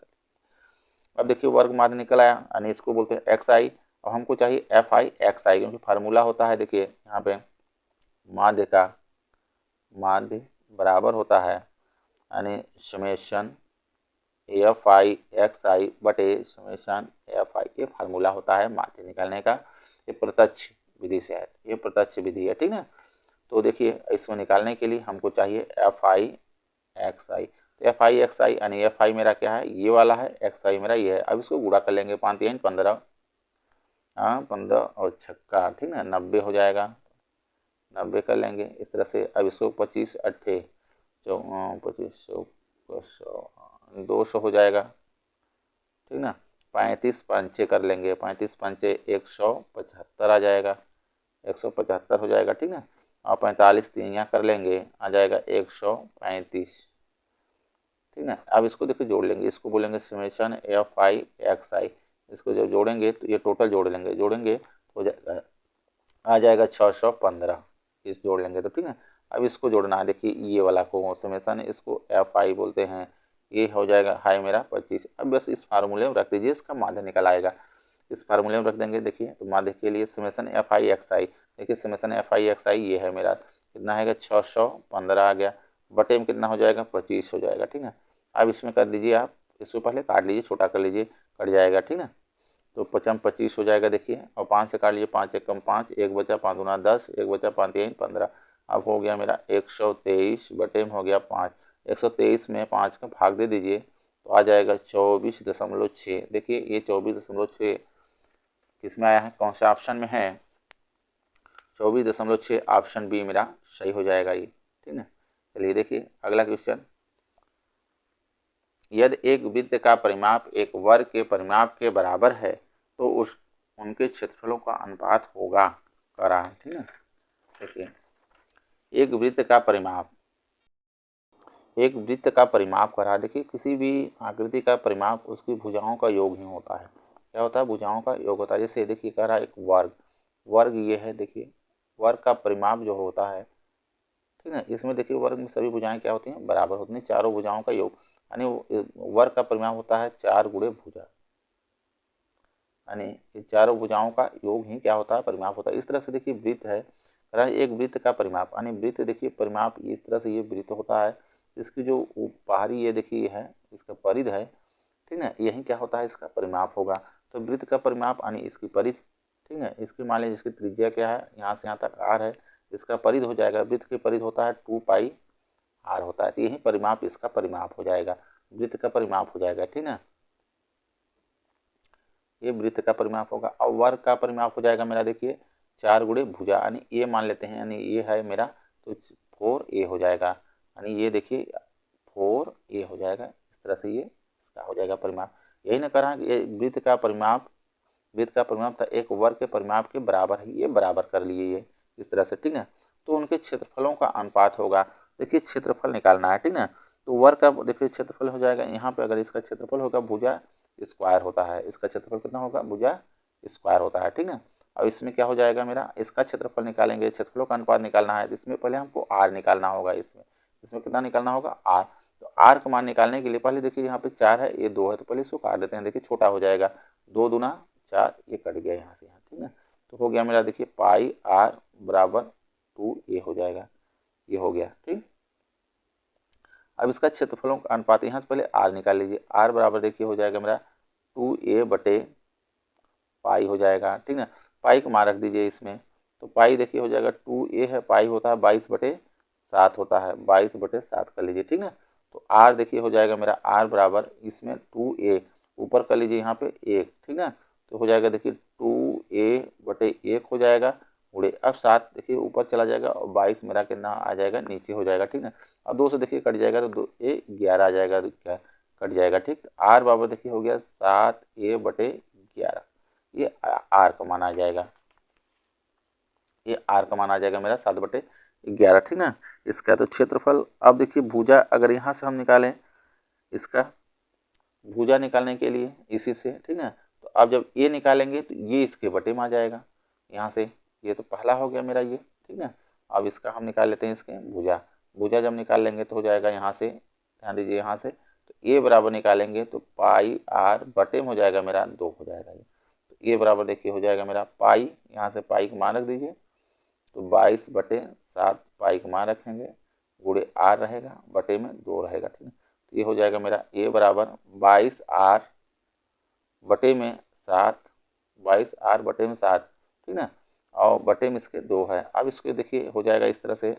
अब देखिए वर्ग माध्य निकल आया, यानी इसको बोलते हैं एक्स आई, और हमको चाहिए एफ आई एक्स आई, क्योंकि फार्मूला होता है, देखिए यहाँ पे माध्य का माध्य बराबर होता है, यानी समेशन एफ आई एक्स आई बटे समेशन एफ आई, ये फार्मूला होता है माध्य निकालने का। ये प्रत्यक्ष विधि से है, ये प्रत्यक्ष विधि है, ठीक है। तो देखिए इसको निकालने के लिए हमको चाहिए एफ आई एक्स आई। तो एफ आई एक्स आई, यानी एफ आई मेरा क्या है, ये वाला है, एक्स आई मेरा ये है। अब इसको गुणा कर लेंगे, 5 3 15, 15 और छक्का, ठीक है, 90 हो जाएगा, 90 कर लेंगे इस तरह से। अब इसको 25 अट्ठे 2500 200 हो जाएगा, ठीक ना। 35 पंचे कर लेंगे, 35 पंचे 175 आ जाएगा, 175 हो जाएगा, ठीक ना। और 45 3 कर लेंगे, आ जाएगा 135, ठीक ना। अब इसको देखिए जोड़ लेंगे, इसको बोलेंगे समेशन एफ आई एक्स आई। इसको जब जोड़ेंगे तो ये टोटल जोड़ेंगे तो आ जाएगा 615, इस जोड़ लेंगे तो, ठीक है। अब इसको जोड़ना है, देखिए ये वाला को समेशन, इसको एफ आई बोलते हैं, ये हो जाएगा हाई मेरा 25। अब बस इस फार्मूले में रख दीजिए, इसका माध्य निकल आएगा, इस फार्मूले में रख देंगे। देखिए तो माध्य के लिए समेशन एफ आई एक्स आई, देखिए समेशन एफ आई एक्स आई ये है मेरा, कितना है 615 आ गया, बटे में कितना हो जाएगा, 25 हो जाएगा, ठीक है। अब इसमें कर दीजिए आप, इसको पहले काट लीजिए, छोटा कर लीजिए, कट जाएगा, ठीक है। तो 55 25 हो जाएगा, देखिए, और 5 से काट लीजिए, 5 1 5, 1 बचा, 5 दूना 10, 1 बचा, 5 3 15। अब हो गया मेरा 123 बटे में हो गया 5, 123 में 5 का भाग दे दीजिए, तो आ जाएगा 24.6। देखिए ये 24.6 किस में आया है, कौन से ऑप्शन में है, 24.6, ऑप्शन बी मेरा सही हो जाएगा ये, ठीक है। चलिए देखिए अगला क्वेश्चन, यदि एक वृत्त का परिमाप एक वर्ग के परिमाप के बराबर है तो उनके क्षेत्रफलों का अनुपात होगा, करा है, ठीक है। देखिए एक वृत्त का परिमाप करा, देखिए किसी भी आकृति का परिमाप उसकी भुजाओं का योग ही होता है। क्या होता है, भुजाओं का योग होता है। जैसे देखिए कह रहा है एक वर्ग ये है, देखिए वर्ग का परिमाप जो होता है, ठीक है, इसमें देखिए वर्ग में सभी भुजाएं क्या होती हैं, बराबर होती हैं, चारों भुजाओं का योग, यानी वर्ग का परिमाप होता है 4 गुणे भुजा, यानी ये चारों भुजाओं का योग ही क्या होता है, परिमाप होता है। इस तरह से देखिए वृत्त है, एक वृत्त का परिमाप, यानी वृत्त देखिए परिमाप इस तरह से ये वृत्त होता है, इसकी जो बाहरी ये देखिए है, इसका परिध है, ठीक है, यही क्या होता है, इसका परिमाप होगा। तो वृत्त का परिमाप यानी इसकी परिध, ठीक है, इसकी मान लीजिए इसकी त्रिज्या क्या है, यहाँ से यहाँ तक आर है, इसका परिध हो जाएगा, वृत्त की परिध होता है 2 पाई आर होता है, तो यही परिमाप इसका परिमाप हो जाएगा, वृत्त का परिमाप हो जाएगा, ठीक है। ये वृत्त का परिमाप होगा। और वर्ग का परिमाप हो जाएगा मेरा, देखिए 4 गुणे भुजा, यानी ये मान लेते हैं, यानी ये है मेरा, तो 4a हो जाएगा, यानी ये देखिए 4a हो जाएगा। इस तरह से ये इसका हो जाएगा परिमाप। यही ना कहा कि वृत्त का परिमाप था एक वर्ग के परिमाप के बराबर है, ये बराबर कर लिए ये इस तरह से, ठीक है। तो उनके क्षेत्रफलों का अनुपात होगा। देखिए क्षेत्रफल निकालना है, ठीक ना। तो वर्ग का देखिए क्षेत्रफल हो जाएगा, यहाँ पे अगर इसका क्षेत्रफल होगा भुजा स्क्वायर होता है, इसका क्षेत्रफल कितना होगा, भुजा स्क्वायर होता है, ठीक ना। अब इसमें क्या हो जाएगा मेरा, इसका क्षेत्रफल निकालेंगे, क्षेत्रफलों का अनुपात निकालना है, इसमें पहले हमको आर निकालना होगा। इसमें कितना निकालना होगा, आर। तो आर का मान निकालने के लिए पहले देखिए यहाँ पे 4 है, ये 2 है, तो पहले इसको काट देते हैं। देखिए छोटा हो जाएगा, 2 दूना 4, ये कट गया यहाँ से यहाँ, ठीक है। तो हो गया मेरा देखिए पाई आर बराबर 2a हो जाएगा, ये हो गया, ठीक। अब इसका क्षेत्रफलों का अनुपात यहाँ से पहले आर निकाल लीजिए। आर बराबर देखिए हो जाएगा मेरा 2a बटे पाई हो जाएगा, ठीक ना। पाई को मान रख दीजिए इसमें, तो पाई देखिए हो जाएगा 2a है, पाई होता है 22/7 होता है, 22/7 कर लीजिए, ठीक ना। तो आर देखिए हो जाएगा मेरा आर बराबर इसमें 2a ऊपर कर लीजिए यहाँ पे 1, ठीक ना। तो हो जाएगा देखिए 2a/1 हो जाएगा उड़े। अब 7 देखिए ऊपर चला जाएगा और 22 मेरा कितना आ जाएगा, नीचे हो जाएगा, ठीक ना। अब 2 से देखिए कट जाएगा तो 2a 11 आ जाएगा, तो क्या कट जाएगा, ठीक। आर बराबर देखिए हो गया 7a/11, ये आर का मान आ जाएगा, ये आर का मान आ जाएगा मेरा 7/11, ठीक ना। इसका तो क्षेत्रफल, अब देखिए भुजा अगर यहाँ से हम निकालें, इसका भुजा निकालने के लिए इसी से, ठीक ना। तो अब जब ये निकालेंगे तो ये इसके बटे में आ जाएगा यहाँ से, ये तो पहला हो गया मेरा ये, ठीक ना। अब इसका हम निकाल लेते हैं इसके भुजा जब निकाल लेंगे तो हो जाएगा यहाँ से, ध्यान दीजिए यहाँ से, तो ए बराबर निकालेंगे तो पाई आर बटे में हो जाएगा मेरा 2 हो जाएगा ये। तो ए बराबर देखिए हो जाएगा मेरा पाई, यहाँ से पाई को मान रख दीजिए, तो 22/7 पाई को मान रखेंगे, गुणे आर रहेगा, बटे में 2 रहेगा, ठीक है। तो ये हो जाएगा मेरा ए बराबर 22r बटे में 7, 22r बटे में 7, ठीक ना। और बटे में इसके 2 है। अब इसको देखिए हो जाएगा इस तरह से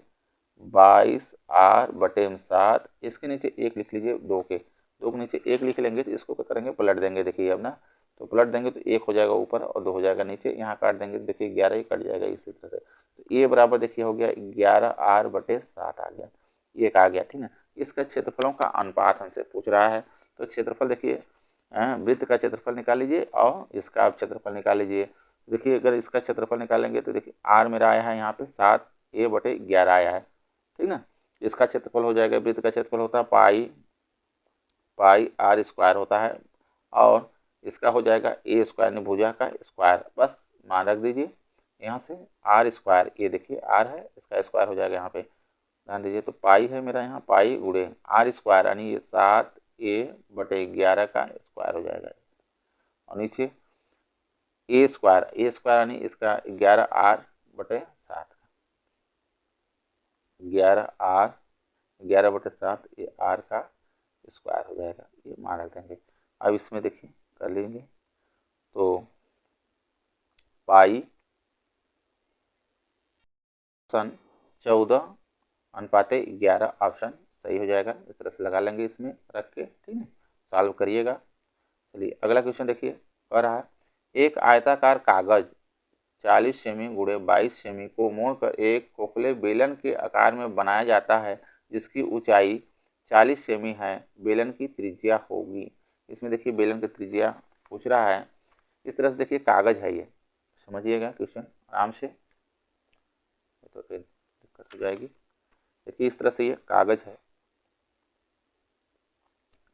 22r बटे में 7, इसके नीचे 1 लिख लीजिए, 2 के नीचे 1 लिख लेंगे, तो इसको क्या करेंगे, पलट देंगे। देखिए अब ना, तो पलट देंगे तो 1 हो जाएगा ऊपर और 2 हो जाएगा नीचे, यहाँ काट देंगे तो देखिए 11 ही कट जाएगा इसी तरह से। तो ए बराबर देखिए हो गया 11r/7 आ गया, एक आ गया, ठीक है। इसका क्षेत्रफलों का अनुपात हमसे पूछ रहा है, तो क्षेत्रफल देखिए वृत्त का क्षेत्रफल निकाल लीजिए और इसका आप क्षेत्रफल निकाल लीजिए। देखिए अगर इसका क्षेत्रफल निकालेंगे तो देखिए आर मेरा आया है यहाँ पे 7a/11 आया है, ठीक ना। इसका क्षेत्रफल हो जाएगा, वृत्त का क्षेत्रफल होता है पाई आर स्क्वायर होता है, और इसका हो जाएगा ए स्क्वायर ने भुजा का स्क्वायर, बस मान रख दीजिए यहाँ से आर स्क्वायर, ये देखिए आर है, इसका स्क्वायर हो जाएगा यहाँ पे, ध्यान दीजिए। तो पाई है मेरा यहाँ, पाई गुणे आर स्क्वायर यानी ये 7a/11 का स्क्वायर हो जाएगा, और नीचे ए स्क्वायर यानी इसका 11r/7, 11r/7 ये आर का स्क्वायर हो जाएगा, ये मान रख देंगे। अब इसमें देखिए कर लेंगे तो पाई 14:11 ऑप्शन सही हो जाएगा। इस तरह से लगा लेंगे इसमें रख के, ठीक है, सॉल्व करिएगा। चलिए अगला क्वेश्चन देखिए, कह रहा है एक आयताकार कागज 40 सेमी गुणे 22 सेमी को मोड़कर एक खोखले बेलन के आकार में बनाया जाता है जिसकी ऊंचाई 40 सेमी है, बेलन की त्रिज्या होगी। इसमें देखिए बेलन की त्रिज्या पूछ रहा है। इस तरह से देखिए कागज है, ये समझिएगा क्वेश्चन आराम से, तो फिर दिक्कत हो जाएगी। देखिए इस तरह से ये कागज है,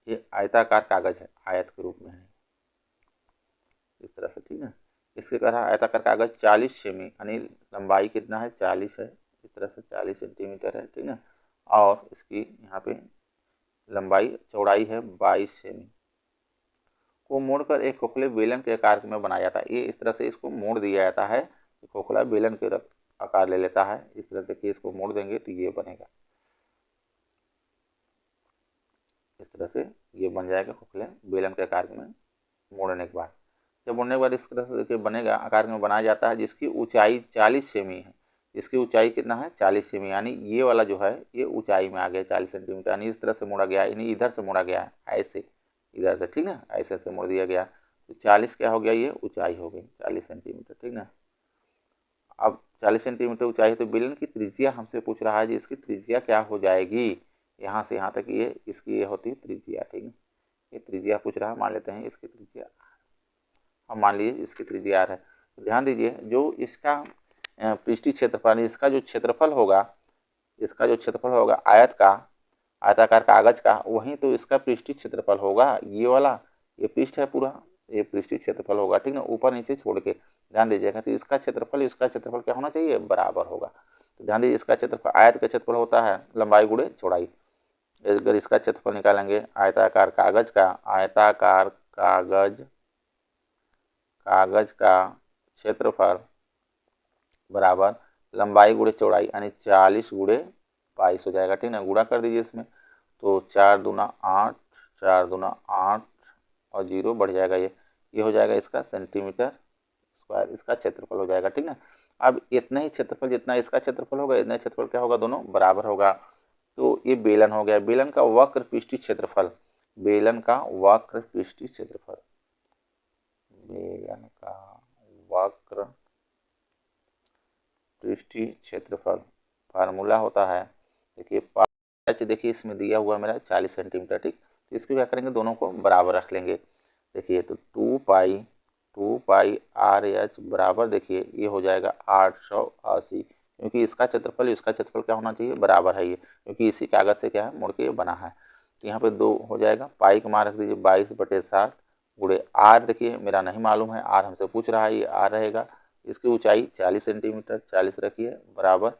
ये आयताकार कागज है, आयत के रूप में है इस तरह से, ठीक है। इसके कह रहा है आयताकार कागज 40 सेमी यानी लंबाई कितना है, 40 है, इस तरह से 40 सेंटीमीटर है, ठीक है। और इसकी यहाँ पे लंबाई चौड़ाई है 22 सेमी को मोड़कर एक खोखले बेलन के आकार में बनाया जाता है। ये इस तरह से इसको मोड़ दिया जाता है, खोखला बेलन के आकार ले लेता है, इस तरह से इसको मोड़ देंगे तो ये बनेगा, इस तरह से ये बन जाएगा खोखले बेलन के आकार में मोड़ने के बाद। जब मोड़ने के बाद इस तरह से देखिए बनेगा, आकार में बनाया जाता है जिसकी ऊंचाई 40 सेमी है। इसकी ऊंचाई कितना है, 40 सेमी, यानी ये वाला जो है ये ऊंचाई में आ गया 40 सेंटीमीटर, यानी इस तरह से मोड़ा गया, यानी इधर से मोड़ा गया है, ऐसे इधर से, ठीक ना, ऐसे से मोड़ दिया गया, तो 40 क्या हो गया, ये ऊंचाई हो गई 40 सेंटीमीटर, ठीक ना। अब 40 सेंटीमीटर ऊंचाई है तो बेलन की त्रिज्या हमसे पूछ रहा है जी, इसकी त्रिज्या क्या हो जाएगी, यहाँ से यहाँ तक ये इसकी ये होती है त्रिज्या, ठीक है। ये त्रिज्या पूछ रहा है, मान लेते हैं इसकी त्रिज्या, हम मान लीजिए इसकी त्रिज्या r है। तो ध्यान दीजिए जो इसका पृष्ठीय क्षेत्रफल, इसका जो क्षेत्रफल होगा, इसका जो क्षेत्रफल होगा आयत का, आयताकार कागज का, वहीं तो इसका पृष्ठीय क्षेत्रफल होगा। ये वाला ये पृष्ठ है पूरा, ये पृष्ठीय क्षेत्रफल होगा, ठीक है, ऊपर नीचे छोड़ के ध्यान दीजिएगा। तो इसका क्षेत्रफल क्या होना चाहिए, बराबर होगा। तो ध्यान दीजिए इसका क्षेत्रफल, आयत का क्षेत्रफल होता है लंबाई गुणे चौड़ाई। अगर इसका क्षेत्रफल निकालेंगे आयताकार कागज का, आयताकार कागज का क्षेत्रफल बराबर लंबाई गुणे चौड़ाई, यानी 40 गुणे 22 हो जाएगा, ठीक है। गुणा कर दीजिए इसमें, तो 4 दूना 8, 4 दूना 8 और 0 बढ़ जाएगा, ये हो जाएगा इसका सेंटीमीटर स्क्वायर, इसका क्षेत्रफल हो जाएगा, ठीक है। अब इतना ही क्षेत्रफल जितना इसका क्षेत्रफल होगा, इतना क्षेत्रफल क्या होगा, दोनों बराबर होगा। तो ये बेलन हो गया, बेलन का वक्र पृष्ठीय क्षेत्रफल, बेलन का वक्र पृष्ठीय क्षेत्रफल, बेलन का वक्र पृष्ठीय क्षेत्रफल फार्मूला होता है, देखिए एच, देखिए इसमें दिया हुआ मेरा 40 सेंटीमीटर, ठीक। तो इसको क्या करेंगे, दोनों को बराबर रख लेंगे। देखिए तो 2 पाई आर एच बराबर, देखिए ये हो जाएगा 880, क्योंकि इसका क्षेत्रफल क्या होना चाहिए, बराबर है ये, क्योंकि इसी कागज से क्या है मुड़ के ये बना है। तो यहाँ पे 2 हो जाएगा, पाई का मान रख दीजिए 22/7 गुणे आर, देखिए मेरा नहीं मालूम है, आर हमसे पूछ रहा है, ये आर रहेगा। इसकी ऊंचाई 40 सेंटीमीटर, 40 रखिए बराबर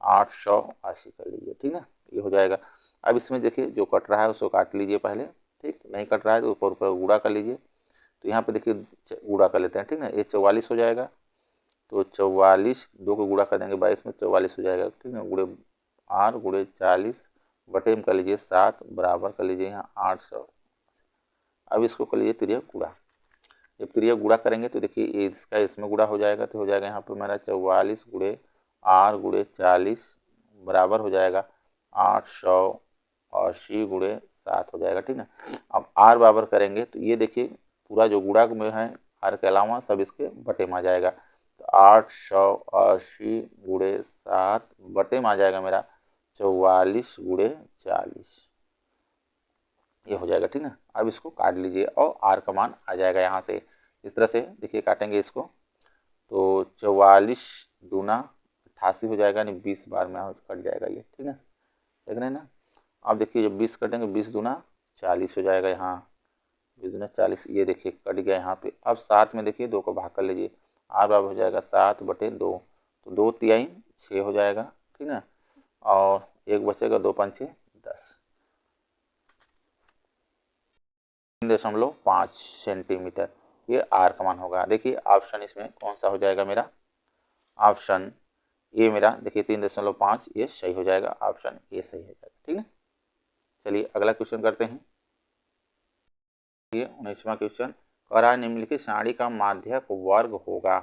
880 कर लीजिए, ठीक है, ये हो जाएगा। अब इसमें देखिए जो कट रहा है उसको काट लीजिए पहले, ठीक, नहीं कट रहा है तो ऊपर ऊपर गुणा कर लीजिए। तो यहाँ पे देखिए गुणा कर लेते हैं, ठीक है, ये 44 हो जाएगा, तो 44 2 को गुणा कर देंगे 22 में, 44 हो जाएगा, ठीक है। गुणे आर गुणे 40 बटे में कर लीजिए 7 बराबर कर लीजिए यहाँ 800। अब इसको कर लीजिए त्रिज्या गुणा, जब त्रिज्या गुणा करेंगे तो देखिए इसका इसमें गुणा हो जाएगा, तो हो जाएगा यहाँ पे मेरा 44 गुणे आर गुणे 40 बराबर हो जाएगा 880 गुणे 7 हो जाएगा, ठीक है। अब आर बराबर करेंगे तो ये देखिए पूरा जो गुणा में है आर के अलावा सब इसके बटे में आ जाएगा, तो 880 गुणे 7 बटे में आ जाएगा मेरा 44 गुणे 40, ये हो जाएगा, ठीक है। अब इसको काट लीजिए और आर का मान आ जाएगा यहाँ से, इस तरह से देखिए काटेंगे इसको, तो 44 दूना 88 हो जाएगा, यानी 20 बार में कट जाएगा ये, ठीक है, देख रहे हैं ना। अब देखिए जब 20 कटेंगे 20 दूना 40 हो जाएगा, यहाँ 20 दूना 40, ये देखिए कट गया यहाँ पे। अब 7 में देखिए 2 को भाग कर लीजिए, आर बराबर हो जाएगा 7/2, तो 2 तिहाई 6 हो जाएगा, ठीक है, और 1 बचेगा, 2 पंचे 10, 3.5 सेंटीमीटर ये आर का मान होगा। देखिए ऑप्शन इसमें कौन सा हो जाएगा मेरा, ऑप्शन ए मेरा, देखिए 3.5 ये सही हो जाएगा, ऑप्शन ए सही हो जाएगा, ठीक है। चलिए अगला क्वेश्चन करते हैं। ये 19वां क्वेश्चन कह रहा है निम्नलिखित सारणी का माध्यक वर्ग होगा,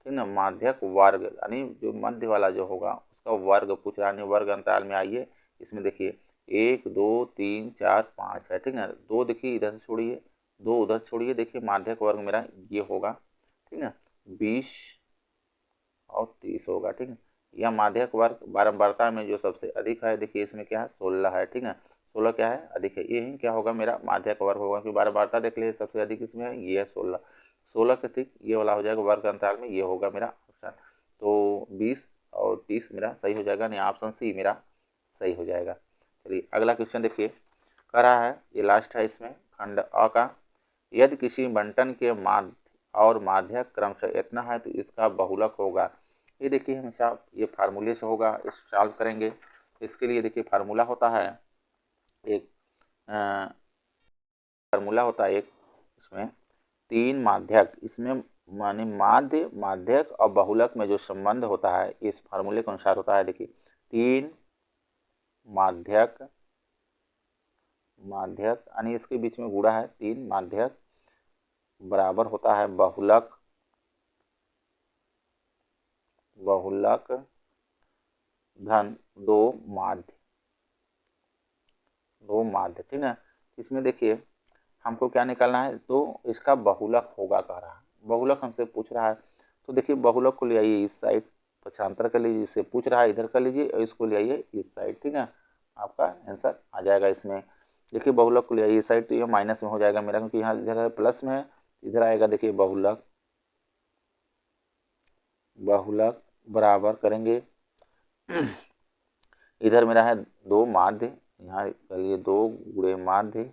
ठीक है, माध्यक वर्ग यानी जो मध्य वाला जो होगा उसका वर्ग पूछ रहा है, वर्ग अंतराल में आइए, इसमें देखिए 1 2 3 4 5 है, ठीक है, 2 देखिए इधर से छोड़िए, 2 उधर छोड़िए, देखिए माध्यक वर्ग मेरा ये होगा, ठीक है, 20 और 30 होगा, ठीक है। यह माध्यक वर्ग बारंबारता में जो सबसे अधिक है, देखिए इसमें क्या है 16 है, ठीक है, 16 क्या है अधिक है, ये ही क्या होगा मेरा माध्यक वर्ग होगा, क्योंकि बारंबारता देख लीजिए सबसे अधिक इसमें है, ये है 16 के ठीक ये वाला हो जाएगा वर्ग अंतराल में, ये होगा मेरा ऑप्शन। तो 20 और 30 मेरा सही हो जाएगा, नहीं ऑप्शन सी मेरा सही हो जाएगा। चलिए अगला क्वेश्चन देखिए, कह रहा है ये लास्ट है इसमें खंड अ का, यदि किसी बंटन के माध्य और माध्यक क्रमशः इतना है तो इसका बहुलक होगा। ये देखिए हमेशा ये फार्मूले से होगा, इस सॉल्व करेंगे। इसके लिए देखिए फार्मूला होता है एक, फार्मूला होता है एक, इसमें 3 माध्यक, इसमें माने माध्य माध्यक और बहुलक में जो संबंध होता है इस फार्मूले के अनुसार होता है। देखिए 3 माध्यक यानी इसके बीच में गुणा है, 3 माध्यक बराबर होता है बहुलक धन 2 माध्य, ठीक है। इसमें देखिए हमको क्या निकालना है, तो इसका बहुलक होगा कह रहा है, बहुलक हमसे पूछ रहा है, तो देखिए बहुलक को ले आइए इस साइड, पक्षांतर कर लीजिए, इससे पूछ रहा है इधर कर लीजिए और इसको ले आइए इस साइड, ठीक है, आपका आंसर आ जाएगा। इसमें देखिए बहुलक को लिया ये साइड तो ये माइनस में हो जाएगा मेरा, क्योंकि यहाँ इधर प्लस में है, इधर आएगा देखिए बहुलक, बहुलक बराबर करेंगे इधर मेरा है 2 माध्य, यहाँ करिए 2 गुणे माध्य,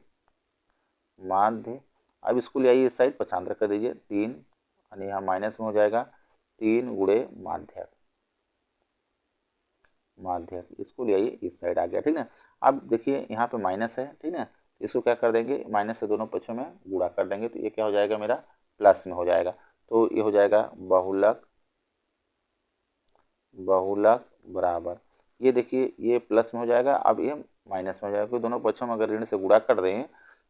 माध्य। अब इसको ले आइए इस साइड पक्षांतर कर दीजिए 3, यानी यहाँ माइनस में हो जाएगा 3 गुणे माध्यक, माध्यक इसको ले आइए इस साइड आ गया, ठीक है। अब देखिए यहाँ पे माइनस है, ठीक है, इसको क्या कर देंगे माइनस से दोनों पक्षों में गुणा कर देंगे, तो ये क्या हो जाएगा मेरा प्लस में हो जाएगा। तो ये हो जाएगा बहुलक, बहुलक बराबर, ये देखिए ये प्लस में हो जाएगा, अब ये माइनस में हो जाएगा, क्योंकि दोनों पक्षों में अगर ऋण से गुणा कर दें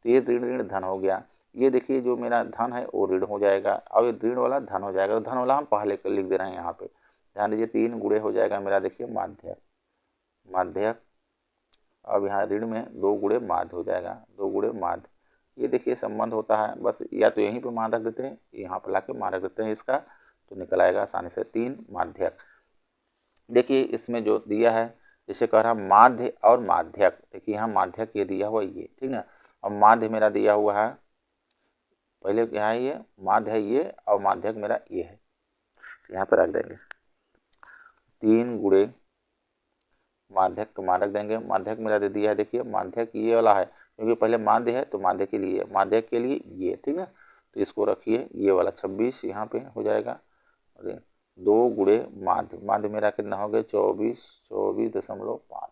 तो ये ऋण ऋण धन हो गया। ये देखिए जो मेरा धन है वो ऋण हो जाएगा, अब ये ऋण वाला धन हो जाएगा, तो धन वाला हम पहले लिख दे रहे हैं यहाँ पे, ध्यान दीजिए 3 गुणे हो जाएगा मेरा देखिए माध्यक, माध्यक। अब यहाँ ऋण में 2 गुणे माध्य हो जाएगा, 2 गुणे माध्य, ये देखिए संबंध होता है, बस या तो यहीं पे मान रख देते हैं, यहाँ पे लाके मान रख देते हैं इसका, तो निकल आएगा आसानी से 3 माध्यक। देखिए इसमें जो दिया है जैसे कह रहा माध्य और माध्यक, देखिए यहाँ माध्यक ये दिया हुआ ये, ठीक है, और माध्य मेरा दिया हुआ है, पहले यहाँ ये माध्य है ये, और माध्यक मेरा ये है, यहाँ पे रख देंगे 3 गुणे माध्यक, तो मान रख देंगे, माध्यक मेरा दे दिया है, देखिए माध्यक ये वाला है, क्योंकि पहले माध्य है तो माध्य के लिए, माध्यक के लिए ये, ठीक है, तो इसको रखिए ये वाला 26 यहाँ पे हो जाएगा, और 2 गुणे माध्य, माध्य मेरा कितना हो गया 24, 24.5,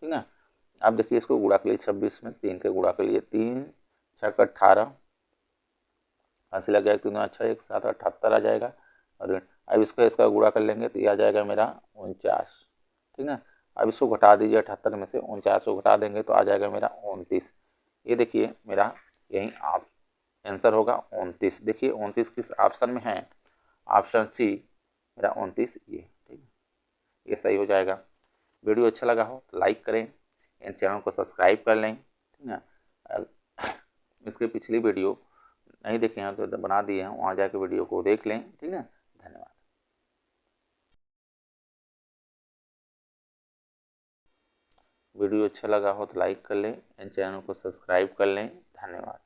ठीक है। अब देखिए इसको गुणा के लिए 26 में 3 के गुणा के लिए 3 6 18, हंसी लग जाएगा 3 अच्छा 1 7 78 आ जाएगा, और अब इसका इसका गुणा कर लेंगे तो ये आ जाएगा मेरा 49, ठीक है। अब इसको घटा दीजिए 78 में से 49 को घटा देंगे तो आ जाएगा मेरा 29, ये देखिए मेरा यही आप आंसर होगा 29। देखिए 29 किस ऑप्शन में है, ऑप्शन सी मेरा 29 ये, ठीक है, ये सही हो जाएगा। वीडियो अच्छा लगा हो तो लाइक करें, इन चैनल को सब्सक्राइब कर लें, ठीक है। इसके पिछली वीडियो नहीं देखे हैं तो बना दिए हैं, वहाँ जाके वीडियो को देख लें, ठीक है। धन्यवाद। वीडियो अच्छा लगा हो तो लाइक कर लें, इन चैनल को सब्सक्राइब कर लें, धन्यवाद।